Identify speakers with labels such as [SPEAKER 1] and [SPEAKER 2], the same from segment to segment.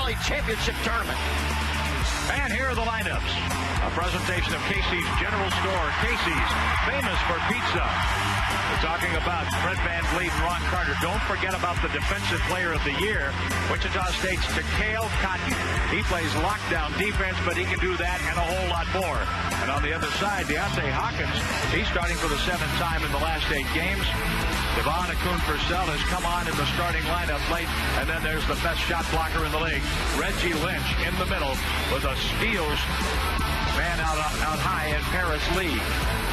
[SPEAKER 1] Valley Championship Tournament.
[SPEAKER 2] And here are the lineups. A presentation of Casey's General Store. Casey's, famous for pizza. We're talking about Fred Van Vliet and Ron Carter. Don't forget about the Defensive Player of the Year, Wichita State's Takale Cotton. He plays lockdown defense, but he can do that and a whole lot more. And on the other side, Deontay Hawkins, he's starting for the 7th time in the last 8 games. Devon Akun-Purcell has come on in the starting lineup late, and then there's the best shot blocker in the league, Reggie Lynch, in the middle with a steals man out high in Paris Lee.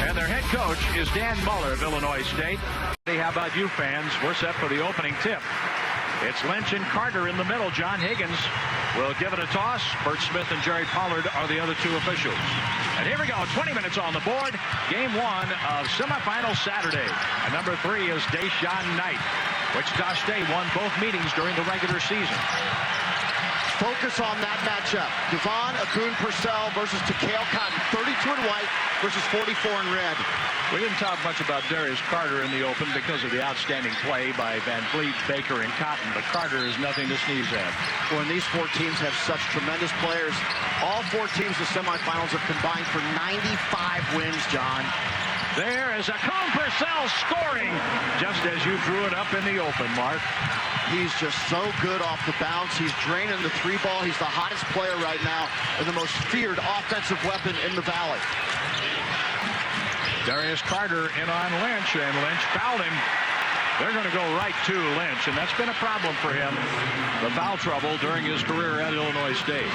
[SPEAKER 2] And their head coach is Dan Muller of Illinois State. How about you fans? We're set for the opening tip. It's Lynch and Carter in the middle. John Higgins will give it a toss. Bert Smith and Jerry Pollard are the other 2 officials. And here we go, 20 minutes on the board. Game 1 of semifinal Saturday. And number 3 is Deshaun Knight. Wichita State won both meetings during the regular season.
[SPEAKER 1] Focus on that matchup. Devon Akun-Purcell versus Takale Cotton. 32 in white versus 44 in red.
[SPEAKER 2] We didn't talk much about Darius Carter in the open because of the outstanding play by Van Vliet, Baker, and Cotton. But Carter is nothing to sneeze at.
[SPEAKER 1] When these 4 teams have such tremendous players, all 4 teams in the semifinals have combined for 95 wins, John.
[SPEAKER 2] There is Akun-Purcell scoring, just as you drew it up in the open, Mark.
[SPEAKER 1] He's just so good off the bounce. He's draining the 3-ball. He's the hottest player right now and the most feared offensive weapon in the Valley.
[SPEAKER 2] Darius Carter in on Lynch, and Lynch fouled him. They're going to go right to Lynch, and that's been a problem for him. The foul trouble during his career at Illinois State.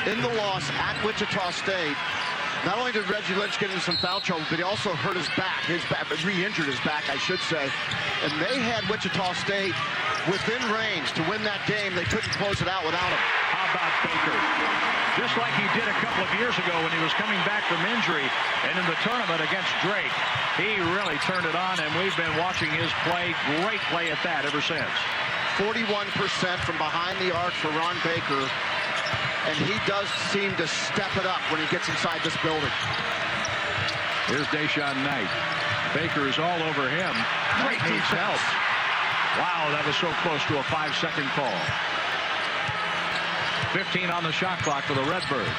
[SPEAKER 1] In the loss at Wichita State, not only did Reggie Lynch get into some foul trouble, but he also hurt his back, re-injured his back, I should say. And they had Wichita State within range to win that game. They couldn't close it out without him.
[SPEAKER 2] How about Baker? Just like he did a couple of years ago when he was coming back from injury and in the tournament against Drake. He really turned it on, and we've been watching his play. Great play at that ever since.
[SPEAKER 1] 41% from behind the arc for Ron Baker. And he does seem to step it up when he gets inside this building.
[SPEAKER 2] Here's Deshaun Knight. Baker is all over him. Knight needs help. Wow, that was so close to a 5-second call. 15 on the shot clock for the Redbirds.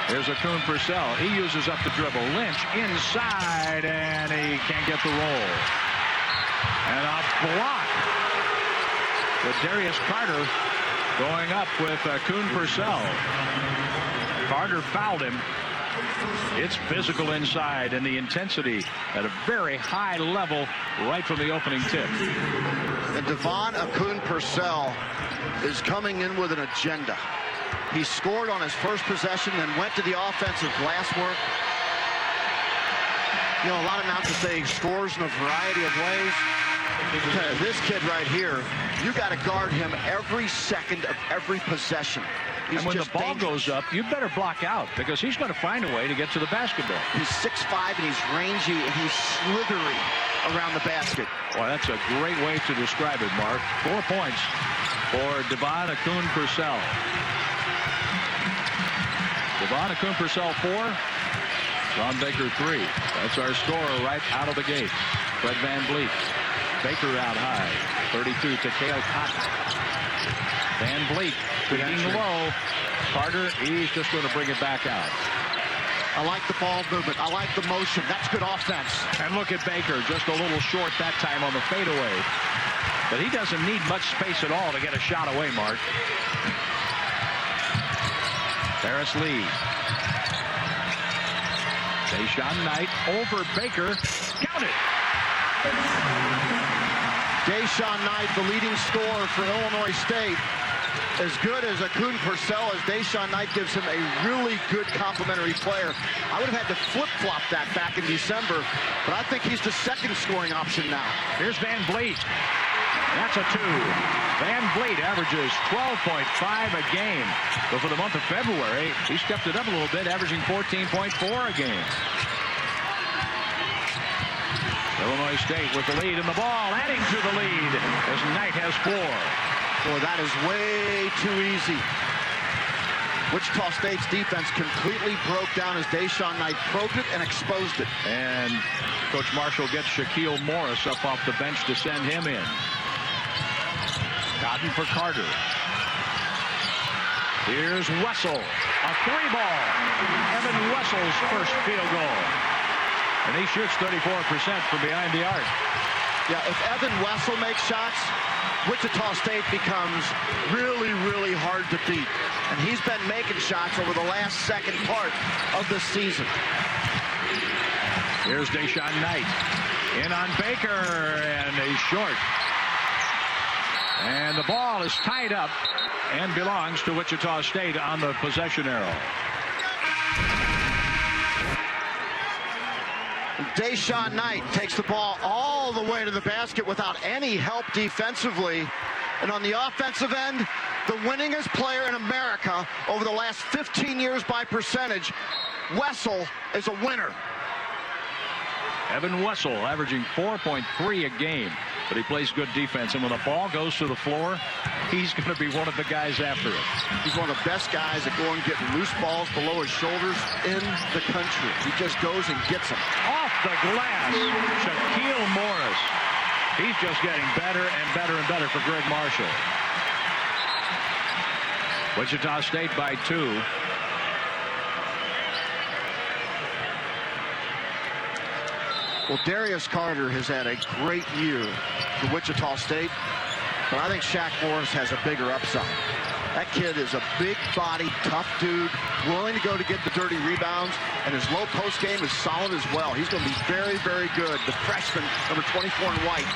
[SPEAKER 2] Here's Akun-Purcell. He uses up the dribble. Lynch inside, and he can't get the roll. And a block with Darius Carter going up with Akun-Purcell. Carter fouled him. It's physical inside, and the intensity at a very high level right from the opening tip.
[SPEAKER 1] And Devon Akun-Purcell is coming in with an agenda. He scored on his first possession, then went to the offensive glass work. You know, a lot of announcers say he scores in a variety of ways. This kid right here, you got to guard him every second of every possession.
[SPEAKER 2] And when the ball goes up, you better block out, because he's going to find a way to get to the basketball.
[SPEAKER 1] He's 6'5", and he's rangy, and he's slithery around the basket.
[SPEAKER 2] Well, that's a great way to describe it, Mark. 4 points for Devon Akun-Purcell. Devon Akun-Purcell 4, Ron Baker 3. That's our score right out of the gate. Fred Van Vliet. Baker out high. 32 to Takale Cotton. Van Vliet being low. Carter, he's just going to bring it back out.
[SPEAKER 1] I like the ball movement. I like the motion. That's good offense.
[SPEAKER 2] And look at Baker, just a little short that time on the fadeaway. But he doesn't need much space at all to get a shot away, Mark. Paris Lee. Deshaun Knight over Baker. Count it.
[SPEAKER 1] Deshaun Knight, the leading scorer for Illinois State. As good as Akun-Purcell as Deshaun Knight gives him a really good complementary player. I would have had to flip-flop that back in December, but I think he's the second scoring option now.
[SPEAKER 2] Here's Van Vliet. That's a 2. Van Vliet averages 12.5 a game. But for the month of February, he stepped it up a little bit, averaging 14.4 a game. Illinois State with the lead in the ball, adding to the lead as Knight has 4.
[SPEAKER 1] Boy, that is way too easy. Wichita State's defense completely broke down as Deshaun Knight probed it and exposed it.
[SPEAKER 2] And Coach Marshall gets Shaquille Morris up off the bench to send him in. Cotton for Carter. Here's Wessel. A 3-ball. Evan Wessel's first field goal. And he shoots 34% from behind the arc.
[SPEAKER 1] Yeah, if Evan Wessel makes shots, Wichita State becomes really, really hard to beat. And he's been making shots over the last second part of the season.
[SPEAKER 2] Here's Deshaun Knight. In on Baker, and he's short. And the ball is tied up and belongs to Wichita State on the possession arrow.
[SPEAKER 1] Deshaun Knight takes the ball all the way to the basket without any help defensively. And on the offensive end, the winningest player in America over the last 15 years by percentage, Wessel is a winner.
[SPEAKER 2] Evan Wessel averaging 4.3 a game, but he plays good defense. And when the ball goes to the floor, he's going to be one of the guys after it.
[SPEAKER 1] He's one of the best guys at going and getting loose balls below his shoulders in the country. He just goes and gets them.
[SPEAKER 2] Off the glass, Shaquille Morris. He's just getting better and better and better for Greg Marshall. Wichita State by 2.
[SPEAKER 1] Well, Darius Carter has had a great year for Wichita State, but I think Shaq Morris has a bigger upside. That kid is a big-bodied, tough dude, willing to go to get the dirty rebounds, and his low post game is solid as well. He's going to be very, very good. The freshman, number 24 in white.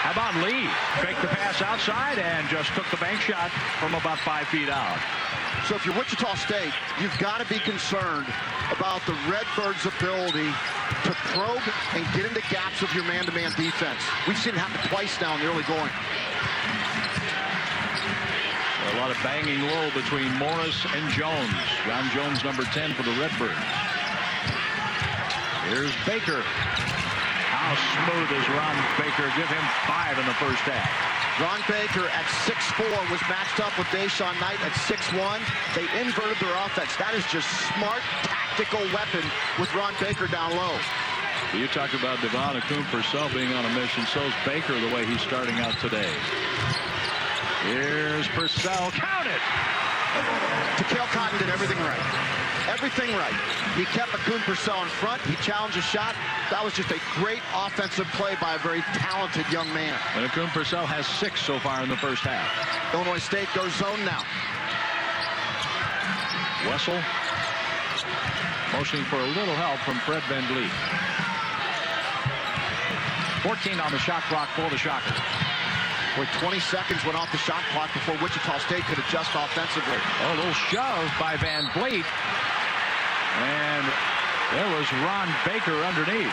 [SPEAKER 2] How about Lee? Faked the pass outside and just took the bank shot from about 5 feet out.
[SPEAKER 1] So if you're Wichita State, you've got to be concerned about the Redbirds' ability to probe and get into gaps of your man-to-man defense. We've seen it happen twice now in the early going.
[SPEAKER 2] A lot of banging low between Morris and Jones. John Jones, number 10 for the Redbirds. Here's Baker. How smooth is Ron Baker? Give him 5 in the first half.
[SPEAKER 1] Ron Baker at 6'4" was matched up with Deshaun Knight at 6'1". They inverted their offense. That is just smart, tactical weapon with Ron Baker down low.
[SPEAKER 2] You talk about Devon Akun-Purcell being on a mission. So's Baker the way he's starting out today. Here's Purcell. Count it!
[SPEAKER 1] Takale Cotton did everything right. Everything right. He kept Akun-Purcell in front. He challenged a shot. That was just a great offensive play by a very talented young man.
[SPEAKER 2] And Akun-Purcell has 6 so far in the first half.
[SPEAKER 1] Illinois State goes zone now.
[SPEAKER 2] Wessel motioning for a little help from Fred Van Vliet. 14 on the shot clock for the Shockers.
[SPEAKER 1] Where 20 seconds went off the shot clock before Wichita State could adjust offensively.
[SPEAKER 2] Oh, a little shove by Van Vliet. And there was Ron Baker underneath.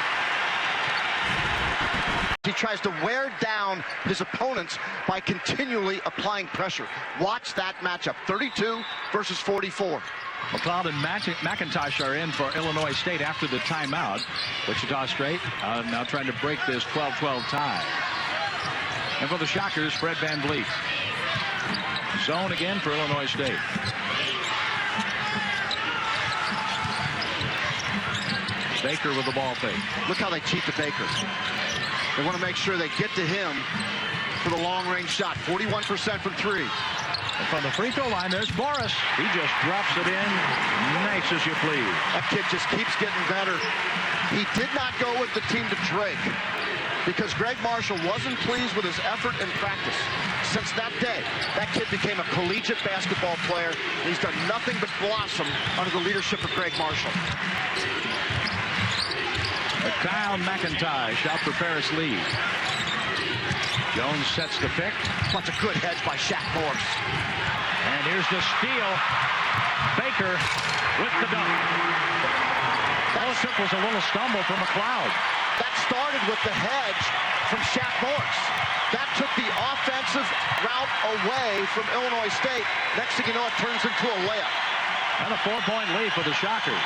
[SPEAKER 1] He tries to wear down his opponents by continually applying pressure. Watch that matchup. 32 versus 44.
[SPEAKER 2] McLeod and McIntosh are in for Illinois State after the timeout. Wichita State now trying to break this 12-12 tie. And for the Shockers, Fred Van Vliet. Zone again for Illinois State. Baker with the ball fake.
[SPEAKER 1] Look how they cheat the Baker. They want to make sure they get to him for the long-range shot. 41% from 3.
[SPEAKER 2] And from the free throw line, there's Morris. He just drops it in. Nice as you please.
[SPEAKER 1] That kid just keeps getting better. He did not go with the team to Drake because Greg Marshall wasn't pleased with his effort in practice. Since that day, that kid became a collegiate basketball player. And he's done nothing but blossom under the leadership of Greg Marshall.
[SPEAKER 2] Kyle McIntosh out for Paris Lee. Jones sets the pick.
[SPEAKER 1] That's a good hedge by Shaq Morris.
[SPEAKER 2] And here's the steal. Baker with the dunk. All it took was a little stumble from McLeod.
[SPEAKER 1] That started with the hedge from Shaq Morris. That took the offensive route away from Illinois State. Next thing you know, it turns into a layup.
[SPEAKER 2] And a 4-point lead for the Shockers.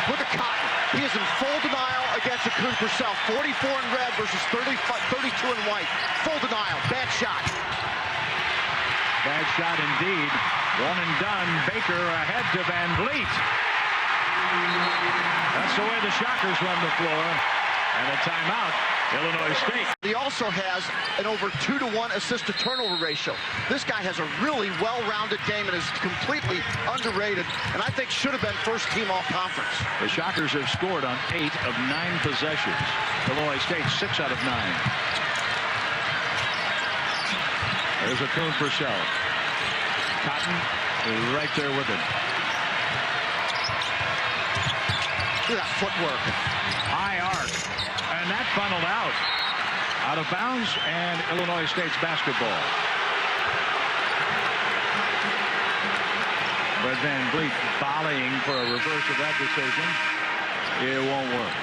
[SPEAKER 1] Look at Cotton. He is in full denial against Akun-Purcell. 44 in red versus 32 in white. Full denial. Bad shot.
[SPEAKER 2] Bad shot indeed. One and done. Baker ahead to Van Vliet. That's the way the Shockers run the floor. And a timeout Illinois State.
[SPEAKER 1] He also has an over 2-to-1 assist-to-turnover ratio. This guy has a really well-rounded game and is completely underrated, and I think should have been first team all-conference.
[SPEAKER 2] The Shockers have scored on 8 of 9 possessions. Illinois State 6 out of 9. There's a Coon Purcell. Cotton is right there with him.
[SPEAKER 1] Look at that footwork.
[SPEAKER 2] High arc. And that funneled out. Out of bounds, and Illinois State's basketball. Fred Van Vliet volleying for a reverse of that decision. It won't work.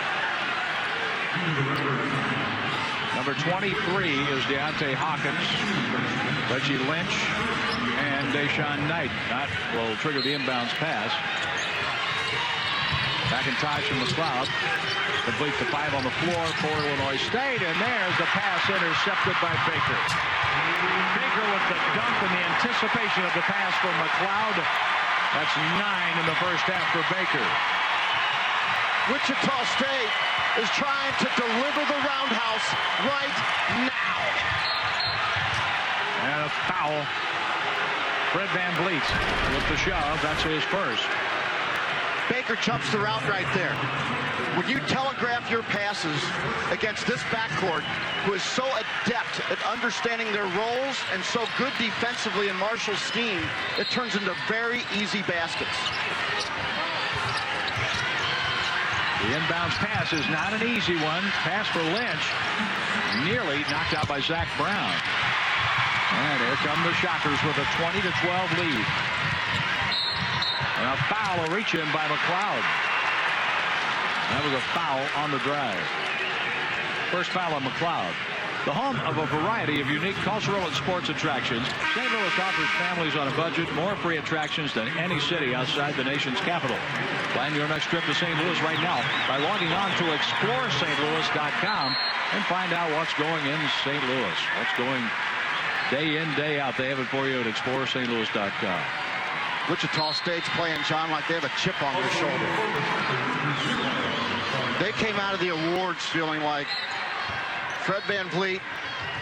[SPEAKER 2] Number 23 is Deontay Hawkins, Reggie Lynch, and Deshaun Knight. That will trigger the inbounds pass. McIntosh and McLeod. Complete the 5 on the floor for Illinois State, and there's the pass intercepted by Baker. Baker with the dunk and the anticipation of the pass from McLeod. That's 9 in the first half for Baker.
[SPEAKER 1] Wichita State is trying to deliver the roundhouse right now.
[SPEAKER 2] And a foul. Fred Van Vliet with the shove. That's his first.
[SPEAKER 1] Baker jumps the route right there. When you telegraph your passes against this backcourt, who is so adept at understanding their roles and so good defensively in Marshall's scheme, it turns into very easy baskets.
[SPEAKER 2] The inbounds pass is not an easy one. Pass for Lynch. Nearly knocked out by Zach Brown. And here come the Shockers with a 20-12 lead. And a foul, a reach-in by McLeod. That was a foul on the drive. First foul on McLeod. The home of a variety of unique cultural and sports attractions, St. Louis offers families on a budget more free attractions than any city outside the nation's capital. Plan your next trip to St. Louis right now by logging on to ExploreSt.Louis.com and find out what's going in St. Louis. What's going day in, day out. They have it for you at ExploreSt.Louis.com.
[SPEAKER 1] Wichita State's playing, John, like they have a chip on their shoulder. They came out of the awards feeling like Fred Van Vliet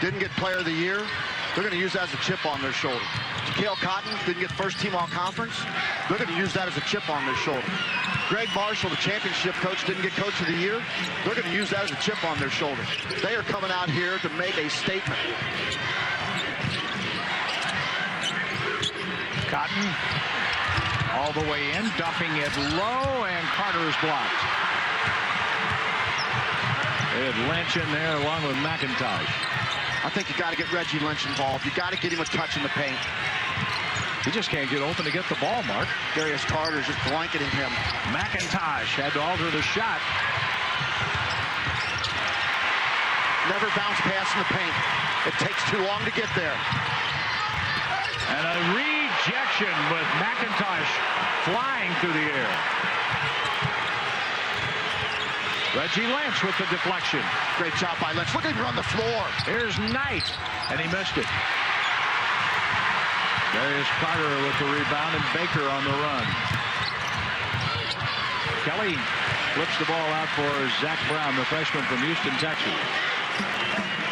[SPEAKER 1] didn't get Player of the Year. They're going to use that as a chip on their shoulder. Cale Cotton didn't get first team all-conference. They're going to use that as a chip on their shoulder. Greg Marshall, the championship coach, didn't get Coach of the Year. They're going to use that as a chip on their shoulder. They are coming out here to make a statement.
[SPEAKER 2] Cotton all the way in, dumping it low, and Carter is blocked. They had Lynch in there along with McIntosh.
[SPEAKER 1] I think you got to get Reggie Lynch involved. You got to get him a touch in the paint.
[SPEAKER 2] He just can't get open to get the ball, Mark.
[SPEAKER 1] Darius Carter's just blanketing him.
[SPEAKER 2] McIntosh had to alter the shot.
[SPEAKER 1] Never bounce pass in the paint. It takes too long to get there.
[SPEAKER 2] And a rejection with McIntosh flying through the air. Reggie Lynch with the deflection.
[SPEAKER 1] Great job by Lynch. Look at him run the floor.
[SPEAKER 2] Here's Knight, and he missed it. Darius Carter with the rebound, and Baker on the run. Kelly flips the ball out for Zach Brown, the freshman from Houston, Texas.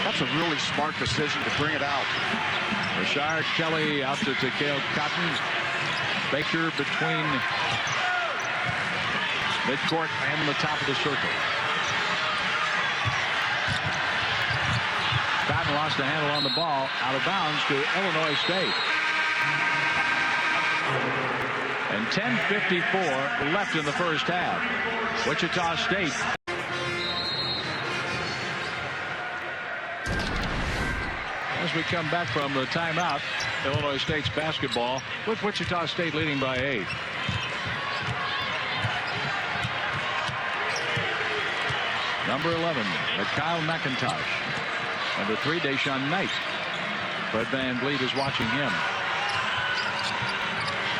[SPEAKER 1] That's a really smart decision to bring it out.
[SPEAKER 2] Rashard Kelly out to Cale Cotton. Baker between midcourt and the top of the circle. Cotton lost the handle on the ball, out of bounds to Illinois State. And 10:54 left in the first half. Wichita State. As we come back from the timeout, Illinois State's basketball with Wichita State leading by 8. Number 11, Kyle McIntosh. Number 3, Deshaun Knight. Fred Van Vliet is watching him.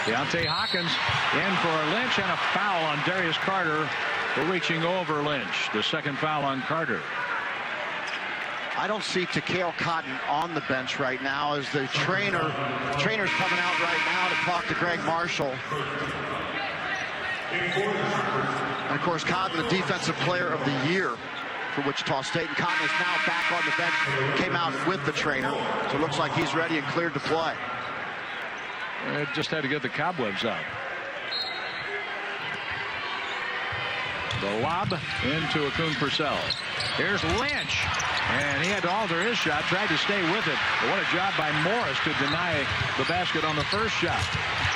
[SPEAKER 2] Deontay Hawkins in for Lynch, and a foul on Darius Carter for reaching over Lynch. The second foul on Carter.
[SPEAKER 1] I don't see Cale Cotton on the bench right now as the trainer's coming out right now to talk to Greg Marshall. And of course, Cotton, the defensive player of the year for Wichita State. And Cotton is now back on the bench. Came out with the trainer. So it looks like he's ready and cleared to play.
[SPEAKER 3] It just had to get the cobwebs out. The lob into Akun Purcell. Here's Lynch. And he had to alter his shot, tried to stay with it. But what a job by Morris to deny the basket on the first shot.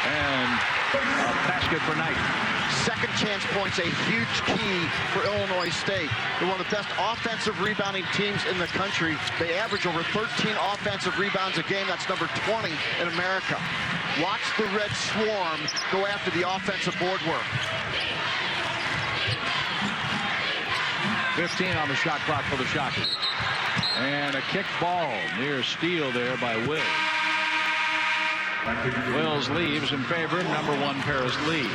[SPEAKER 3] And a basket for Knight.
[SPEAKER 1] Second chance points, a huge key for Illinois State. They're one of the best offensive rebounding teams in the country. They average over 13 offensive rebounds a game. That's number 20 in America. Watch the Red Swarm go after the offensive board work.
[SPEAKER 3] 15 on the shot clock for the Shockers. And a kick ball near steal there by Wills. Wills leaves in favor of number 1 Paris Lee.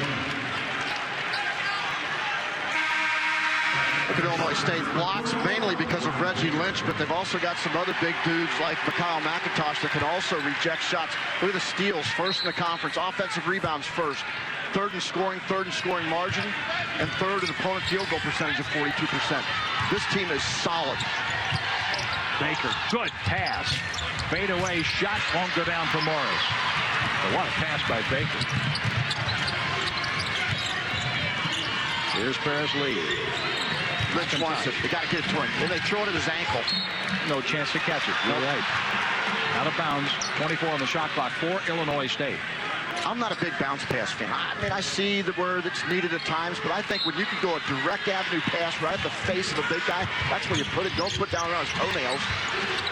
[SPEAKER 1] Look at Illinois State blocks mainly because of Reggie Lynch, but they've also got some other big dudes like Mikhail McIntosh that can also reject shots. Look at the steals, first in the conference. Offensive rebounds first. Third in scoring margin, and third in opponent field goal percentage of 42%. This team is solid.
[SPEAKER 3] Baker, good pass. Fade away shot won't go down for Morris. But what a pass by Baker. Here's Paris Lee.
[SPEAKER 1] Lynch wants it. They got to get it to him. Then they throw it at his ankle.
[SPEAKER 3] No chance to catch it. You're right. Out of bounds. 24 on the shot clock for Illinois State.
[SPEAKER 1] I'm not a big bounce pass fan. I mean, I see the word that's needed at times, but I think when you can go a direct avenue pass right at the face of a big guy, that's where you put it. Don't put down on his toenails.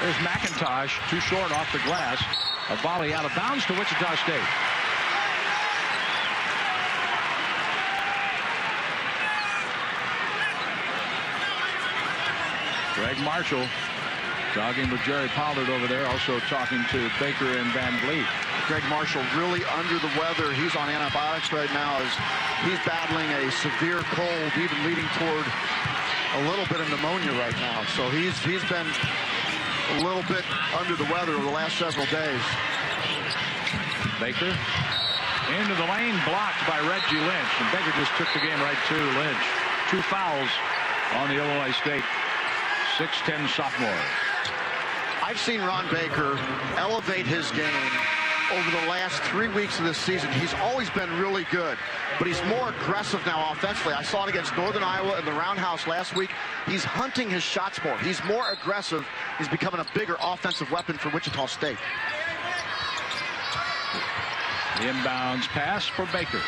[SPEAKER 3] There's McIntosh, too short off the glass. A volley out of bounds to Wichita State. Greg Marshall talking with Jerry Pollard over there, also talking to Baker and Van Vliet.
[SPEAKER 1] Greg Marshall really under the weather. He's on antibiotics right now as he's battling a severe cold, even leading toward a little bit of pneumonia right now. So he's been a little bit under the weather over the last several days.
[SPEAKER 3] Baker into the lane, blocked by Reggie Lynch. And Baker just took the game right to Lynch. 2 fouls on the Illinois State 6'10" sophomore.
[SPEAKER 1] I've seen Ron Baker elevate his game over the last 3 weeks of this season. He's always been really good, but he's more aggressive now offensively. I saw it against Northern Iowa in the Roundhouse last week. He's hunting his shots more. He's more aggressive. He's becoming a bigger offensive weapon for Wichita State.
[SPEAKER 3] The inbounds pass for Baker.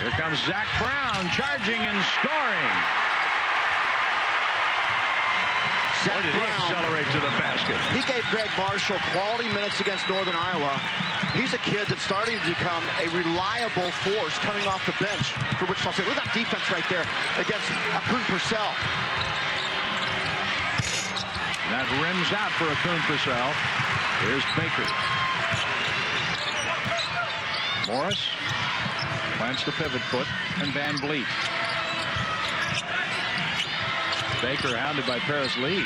[SPEAKER 3] Here comes Zach Brown charging and scoring. Or did he accelerate to the basket?
[SPEAKER 1] He gave Greg Marshall quality minutes against Northern Iowa. He's a kid that's starting to become a reliable force coming off the bench for Wichita State. Look at that defense right there against Akun Purcell.
[SPEAKER 3] That rims out for Akun Purcell. Here's Baker. Morris plants the pivot foot, and Van Vliet. Baker hounded by Paris Lee.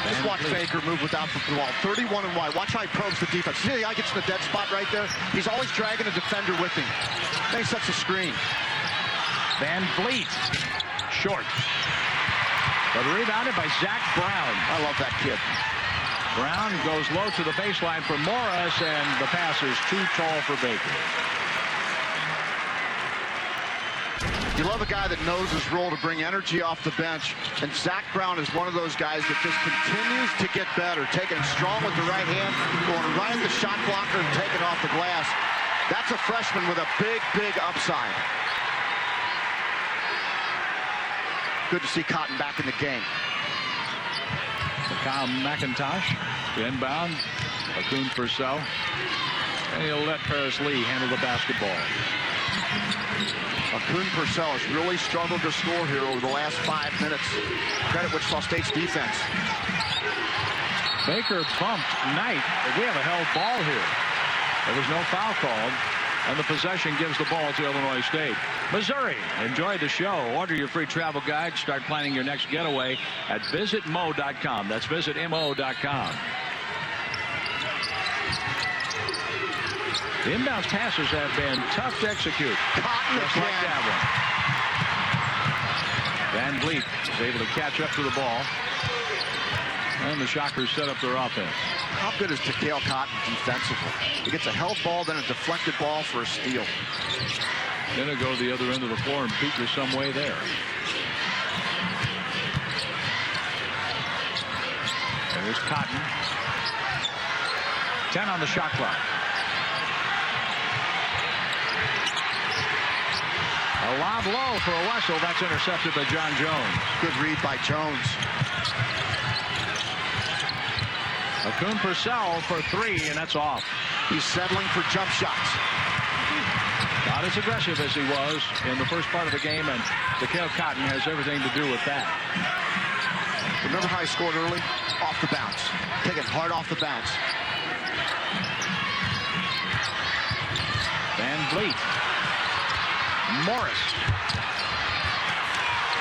[SPEAKER 1] Just watch Baker move without the ball. 31 and wide. Watch how he probes the defense. See how the guy gets in the dead spot right there? He's always dragging a defender with him. Then he sets a screen.
[SPEAKER 3] Van Vliet. Short. But rebounded by Zach Brown.
[SPEAKER 1] I love that kid.
[SPEAKER 3] Brown goes low to the baseline for Morris, and the pass is too tall for Baker.
[SPEAKER 1] You love a guy that knows his role to bring energy off the bench, and Zach Brown is one of those guys that just continues to get better, taking it strong with the right hand, going right at the shot blocker and taking off the glass. That's a freshman with a big, big upside. Good to see Cotton back in the game.
[SPEAKER 3] Mikhail McIntosh, the inbound, Akun Purcell, and he'll let Paris Lee handle the basketball.
[SPEAKER 1] Akun Purcell has really struggled to score here over the last 5 minutes. Credit Wichita State's defense.
[SPEAKER 3] Baker bumped Knight, but we have a held ball here. There was no foul called, and the possession gives the ball to Illinois State. Missouri, enjoy the show. Order your free travel guide. Start planning your next getaway at visitmo.com. That's visitmo.com. The inbounds passes have been tough to execute.
[SPEAKER 1] Cotton
[SPEAKER 3] just like that one. Van Vliet is able to catch up to the ball. And the Shockers set up their offense.
[SPEAKER 1] How good is Takeo Cotton defensively? He gets a held ball, then a deflected ball for a steal.
[SPEAKER 3] Gonna go the other end of the floor and beat you some way there. There's Cotton. 10 on the shot clock. A lob low for a Wessel. That's intercepted by John Jones.
[SPEAKER 1] Good read by Jones.
[SPEAKER 3] Akun Purcell for 3, and that's off.
[SPEAKER 1] He's settling for jump shots.
[SPEAKER 3] Not as aggressive as he was in the first part of the game, and Takeo Cotton has everything to do with that.
[SPEAKER 1] Remember how he scored early? Off the bounce. Taking hard off the bounce.
[SPEAKER 3] Van Vliet. Morris.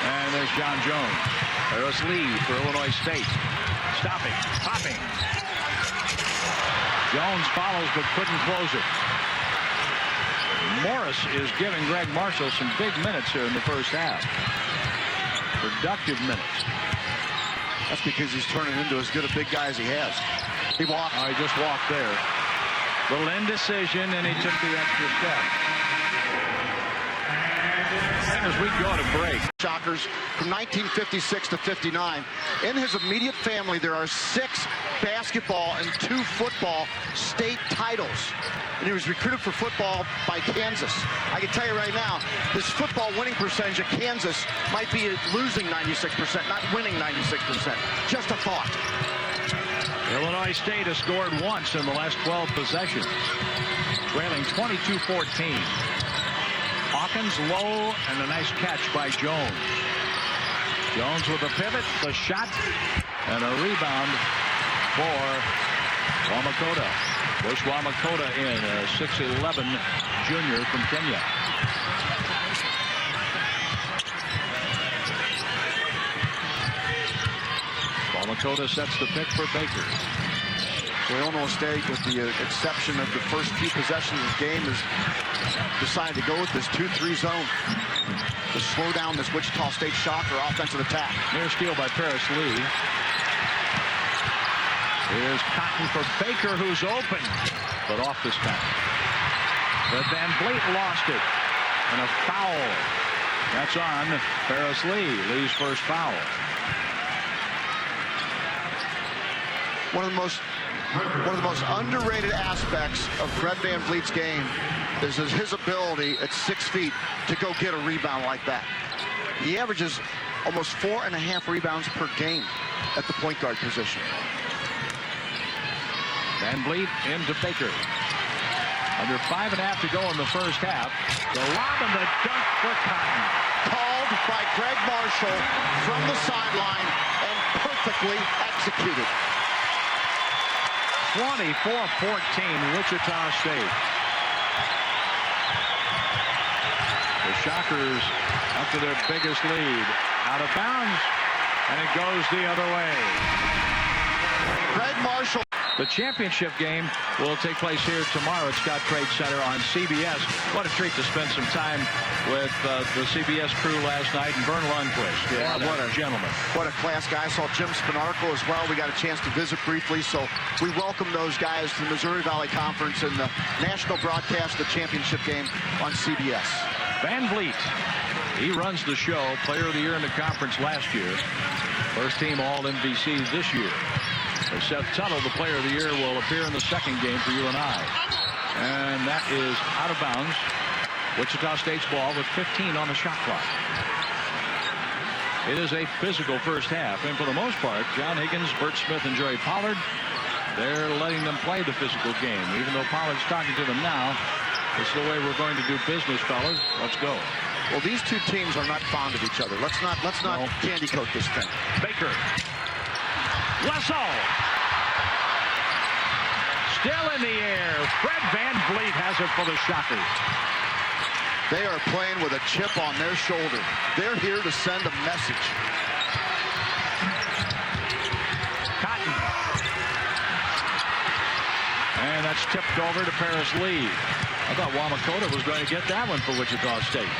[SPEAKER 3] And there's John Jones. There's Lee for Illinois State. Stopping. Popping. Jones follows but couldn't close it. Morris is giving Greg Marshall some big minutes here in the first half. Productive minutes.
[SPEAKER 1] That's because he's turning into as good a big guy as he has. He walked.
[SPEAKER 3] Oh, he just walked there. Little indecision, and he took the extra step. And as we go to break.
[SPEAKER 1] Shockers from 1956 to 59. In his immediate family, there are 6 basketball and 2 football state titles. And he was recruited for football by Kansas. I can tell you right now, his football winning percentage at Kansas might be losing 96%, not winning 96%. Just a thought.
[SPEAKER 3] Illinois State has scored once in the last 12 possessions, trailing 22-14. Hawkins low, and a nice catch by Jones. Jones with a pivot, the shot, and a rebound for Wamakota. Bush Wamakota in, a 6'11" junior from Kenya. Wamakota sets the pick for Baker.
[SPEAKER 1] So Illinois State, with the exception of the first few possessions of the game, has decided to go with this 2-3 zone to slow down this Wichita State Shocker offensive attack.
[SPEAKER 3] Near steal by Paris Lee. Here's Cotton for Baker, who's open, but off this time. But Van Vliet lost it, and a foul. That's on Paris Lee. Lee's first foul.
[SPEAKER 1] One of the most underrated aspects of Fred Van Vliet's game is his ability at 6 feet to go get a rebound like that. He averages almost 4.5 rebounds per game at the point guard position.
[SPEAKER 3] Van Vliet into Baker. Under 5.5 to go in the first half. The lob and the dunk for Cotton.
[SPEAKER 1] Called by Greg Marshall from the sideline and perfectly executed.
[SPEAKER 3] 24-14 Wichita State. The Shockers up to their biggest lead. Out of bounds, and it goes the other way.
[SPEAKER 1] Greg Marshall.
[SPEAKER 3] The championship game will take place here tomorrow at Scott Trade Center on CBS. What a treat to spend some time with the CBS crew last night, and Vern Lundquist.
[SPEAKER 1] Yeah,
[SPEAKER 3] what a gentleman.
[SPEAKER 1] What a class guy. I saw Jim Spinarco as well. We got a chance to visit briefly, so we welcome those guys to the Missouri Valley Conference and the national broadcast of the championship game on CBS.
[SPEAKER 3] Van Vliet, he runs the show. Player of the Year in the conference last year. First team All-MVC this year. Seth Tuttle, the Player of the Year, will appear in the second game for UNI. And that is out of bounds. Wichita State's ball with 15 on the shot clock. It is a physical first half, and for the most part, John Higgins, Bert Smith, and Joey Pollard, they're letting them play the physical game. Even though Pollard's talking to them now, it's the way we're going to do business, fellas. Let's go.
[SPEAKER 1] Well, these two teams are not fond of each other. Let's not candy coat this thing.
[SPEAKER 3] Baker. Wessel. Still in the air. Fred Van Vliet has it for the Shockers.
[SPEAKER 1] They are playing with a chip on their shoulder. They're here to send a message.
[SPEAKER 3] Cotton. And that's tipped over to Paris Lee. I thought Wamakota was going to get that one for Wichita State.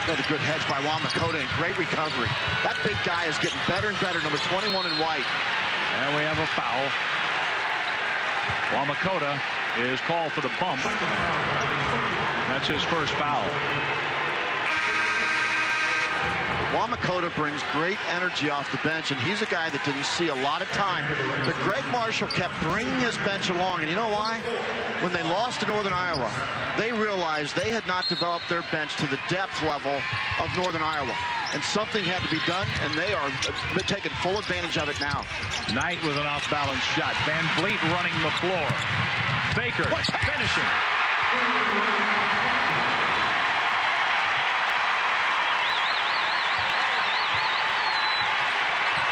[SPEAKER 1] Another good hedge by Wamakota and great recovery. That big guy is getting better and better, number 21 in white.
[SPEAKER 3] And we have a foul. Wamakota is called for the bump. That's his first foul.
[SPEAKER 1] Wamakota brings great energy off the bench, and he's a guy that didn't see a lot of time. But Greg Marshall kept bringing his bench along, and you know why? When they lost to Northern Iowa, they realized they had not developed their bench to the depth level of Northern Iowa. And something had to be done, and they are taking full advantage of it now.
[SPEAKER 3] Knight with an off-balance shot. Van Vliet running the floor. Baker finishing.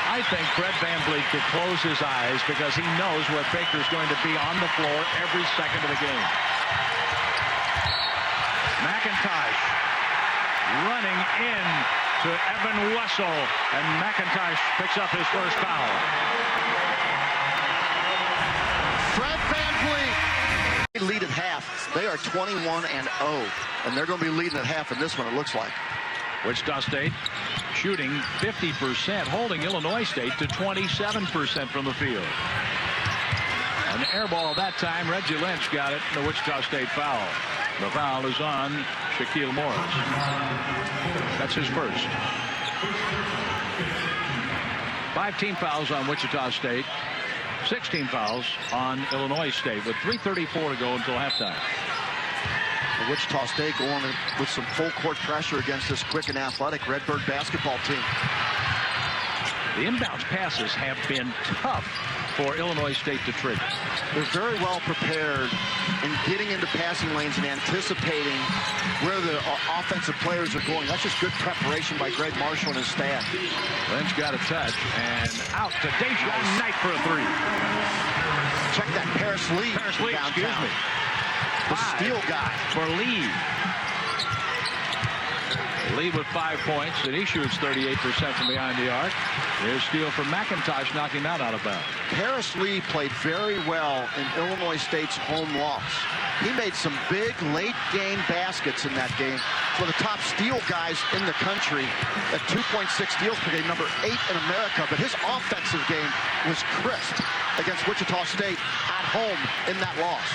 [SPEAKER 3] I think Fred Van Vliet could close his eyes because he knows where Baker's going to be on the floor every second of the game. McIntosh running in to Evan Wessel, and McIntosh picks up his first foul.
[SPEAKER 1] Fred Van Vliet lead at half. They are 21-0, and they're going to be leading at half in this one, it looks like.
[SPEAKER 3] Wichita State shooting 50%, holding Illinois State to 27% from the field. An air ball that time. Reggie Lynch got it in the Wichita State foul. The foul is on Shaquille Morris. That's his first. 5 team fouls on Wichita State. 16 fouls on Illinois State with 3:34 to go until halftime.
[SPEAKER 1] Wichita State going with some full court pressure against this quick and athletic Redbird basketball team.
[SPEAKER 3] The inbounds passes have been tough for Illinois State to trigger.
[SPEAKER 1] They're very well prepared in getting into passing lanes and anticipating where the offensive players are going. That's just good preparation by Greg Marshall and his staff.
[SPEAKER 3] Lynch got a touch and out to Deshaun Knight for a three.
[SPEAKER 1] Check that Paris Lee.
[SPEAKER 3] Paris Lee, excuse me.
[SPEAKER 1] The steal guy
[SPEAKER 3] for Lee. Lee with 5 points, and he shoots 38% from behind the arc. Here's steal from McIntosh, knocking that out of bounds.
[SPEAKER 1] Paris Lee played very well in Illinois State's home loss. He made some big late-game baskets in that game. For the top steal guys in the country, at 2.6 steals per game, number 8 in America. But his offensive game was crisp against Wichita State at home in that loss.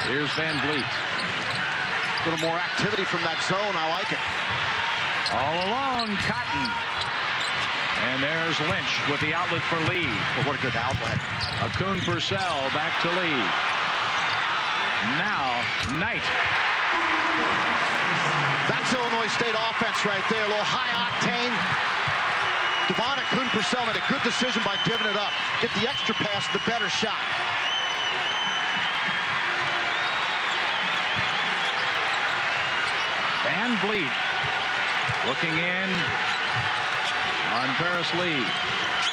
[SPEAKER 3] Here's Van Vliet.
[SPEAKER 1] A little more activity from that zone. I like it.
[SPEAKER 3] All along, Cotton. And there's Lynch with the outlet for Lee.
[SPEAKER 1] Well, what a good outlet.
[SPEAKER 3] Akun Purcell back to Lee. Now, Knight.
[SPEAKER 1] That's Illinois State offense right there. A little high octane. Devon Akun Purcell made a good decision by giving it up. Get the extra pass, the better shot.
[SPEAKER 3] Van Vliet looking in on Paris Lee.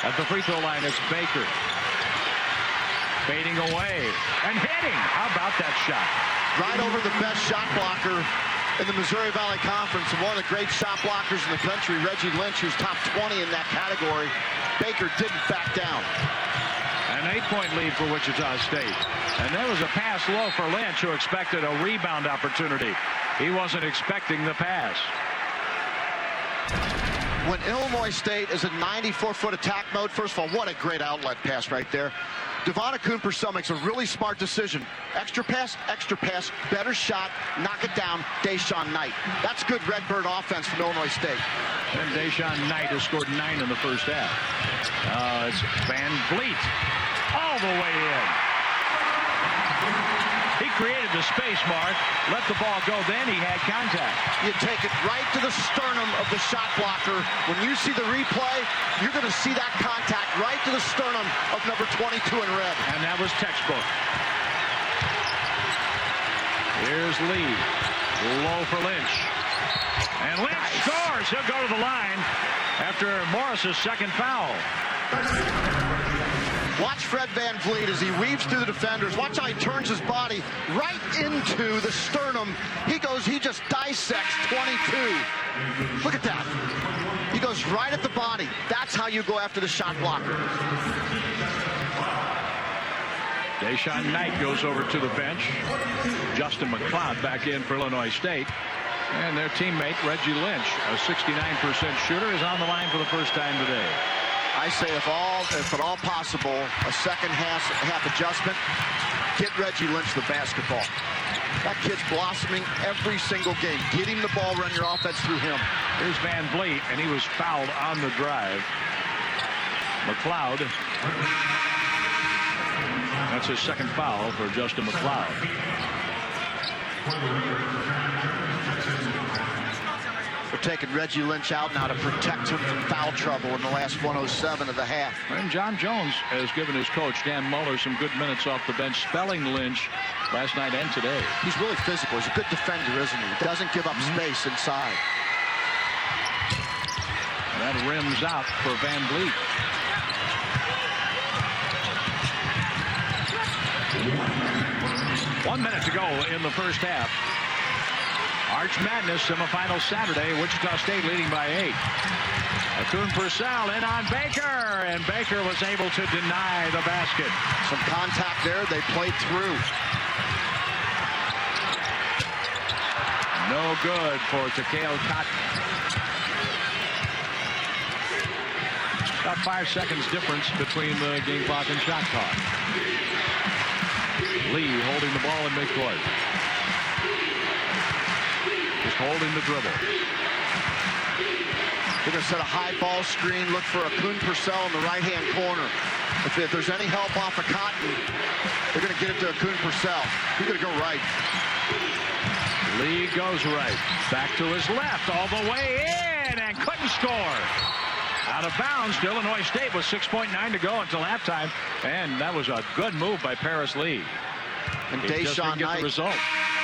[SPEAKER 3] At the free throw line, it's Baker. Fading away and hitting. How about that shot?
[SPEAKER 1] Right over the best shot blocker in the Missouri Valley Conference, and one of the great shot blockers in the country, Reggie Lynch, who's top 20 in that category. Baker didn't back down.
[SPEAKER 3] An 8-point lead for Wichita State. And there was a pass low for Lynch, who expected a rebound opportunity. He wasn't expecting the pass.
[SPEAKER 1] When Illinois State is in 94-foot attack mode, first of all, what a great outlet pass right there. Devon Akun Purcell makes a really smart decision. Extra pass, better shot, knock it down, Deshaun Knight. That's good Redbird offense from Illinois State.
[SPEAKER 3] And Deshaun Knight has scored 9 in the first half. It's Van Vliet all the way in. He created the space, Mark, let the ball go, then he had contact.
[SPEAKER 1] You take it right to the sternum of the shot blocker. When you see the replay, you're going to see that contact right to the sternum of number 22 in red.
[SPEAKER 3] And that was textbook. Here's Lee. Low for Lynch. And Lynch scores. He'll go to the line after Morris's second foul.
[SPEAKER 1] Watch Fred Van Vliet as he weaves through the defenders. Watch how he turns his body right into the sternum. He just dissects 22. Look at that. He goes right at the body. That's how you go after the shot blocker.
[SPEAKER 3] Deshaun Knight goes over to the bench. Justin McLeod back in for Illinois State. And their teammate, Reggie Lynch, a 69% shooter, is on the line for the first time today.
[SPEAKER 1] I say if at all possible, a second half adjustment, get Reggie Lynch the basketball. That kid's blossoming every single game. Get him the ball, run your offense through him.
[SPEAKER 3] Here's Van Vliet, and he was fouled on the drive. McLeod. That's his second foul for Justin McLeod.
[SPEAKER 1] We're taking Reggie Lynch out now to protect him from foul trouble in the last 107 of the half.
[SPEAKER 3] And John Jones has given his coach, Dan Muller, some good minutes off the bench, spelling Lynch last night and today.
[SPEAKER 1] He's really physical. He's a good defender, isn't he? He doesn't give up space inside.
[SPEAKER 3] That rims out for Van Vliet. One minute to go in the first half. Arch Madness semifinal Saturday. Wichita State leading by 8. Akun Purcell in on Baker, and Baker was able to deny the basket.
[SPEAKER 1] Some contact there. They played through.
[SPEAKER 3] No good for Takeo Cotton. About 5 seconds difference between the game clock and shot clock. Lee holding the ball in midcourt. Just holding the dribble.
[SPEAKER 1] They're going to set a high ball screen. Look for Akun Purcell in the right-hand corner. If there's any help off of Cotton, they're going to get it to Akun Purcell. He's going to go right.
[SPEAKER 3] Lee goes right. Back to his left. All the way in and couldn't score. Out of bounds to Illinois State with 6.9 to go until halftime. And that was a good move by Paris Lee.
[SPEAKER 1] And
[SPEAKER 3] Deshaun Knight. The result.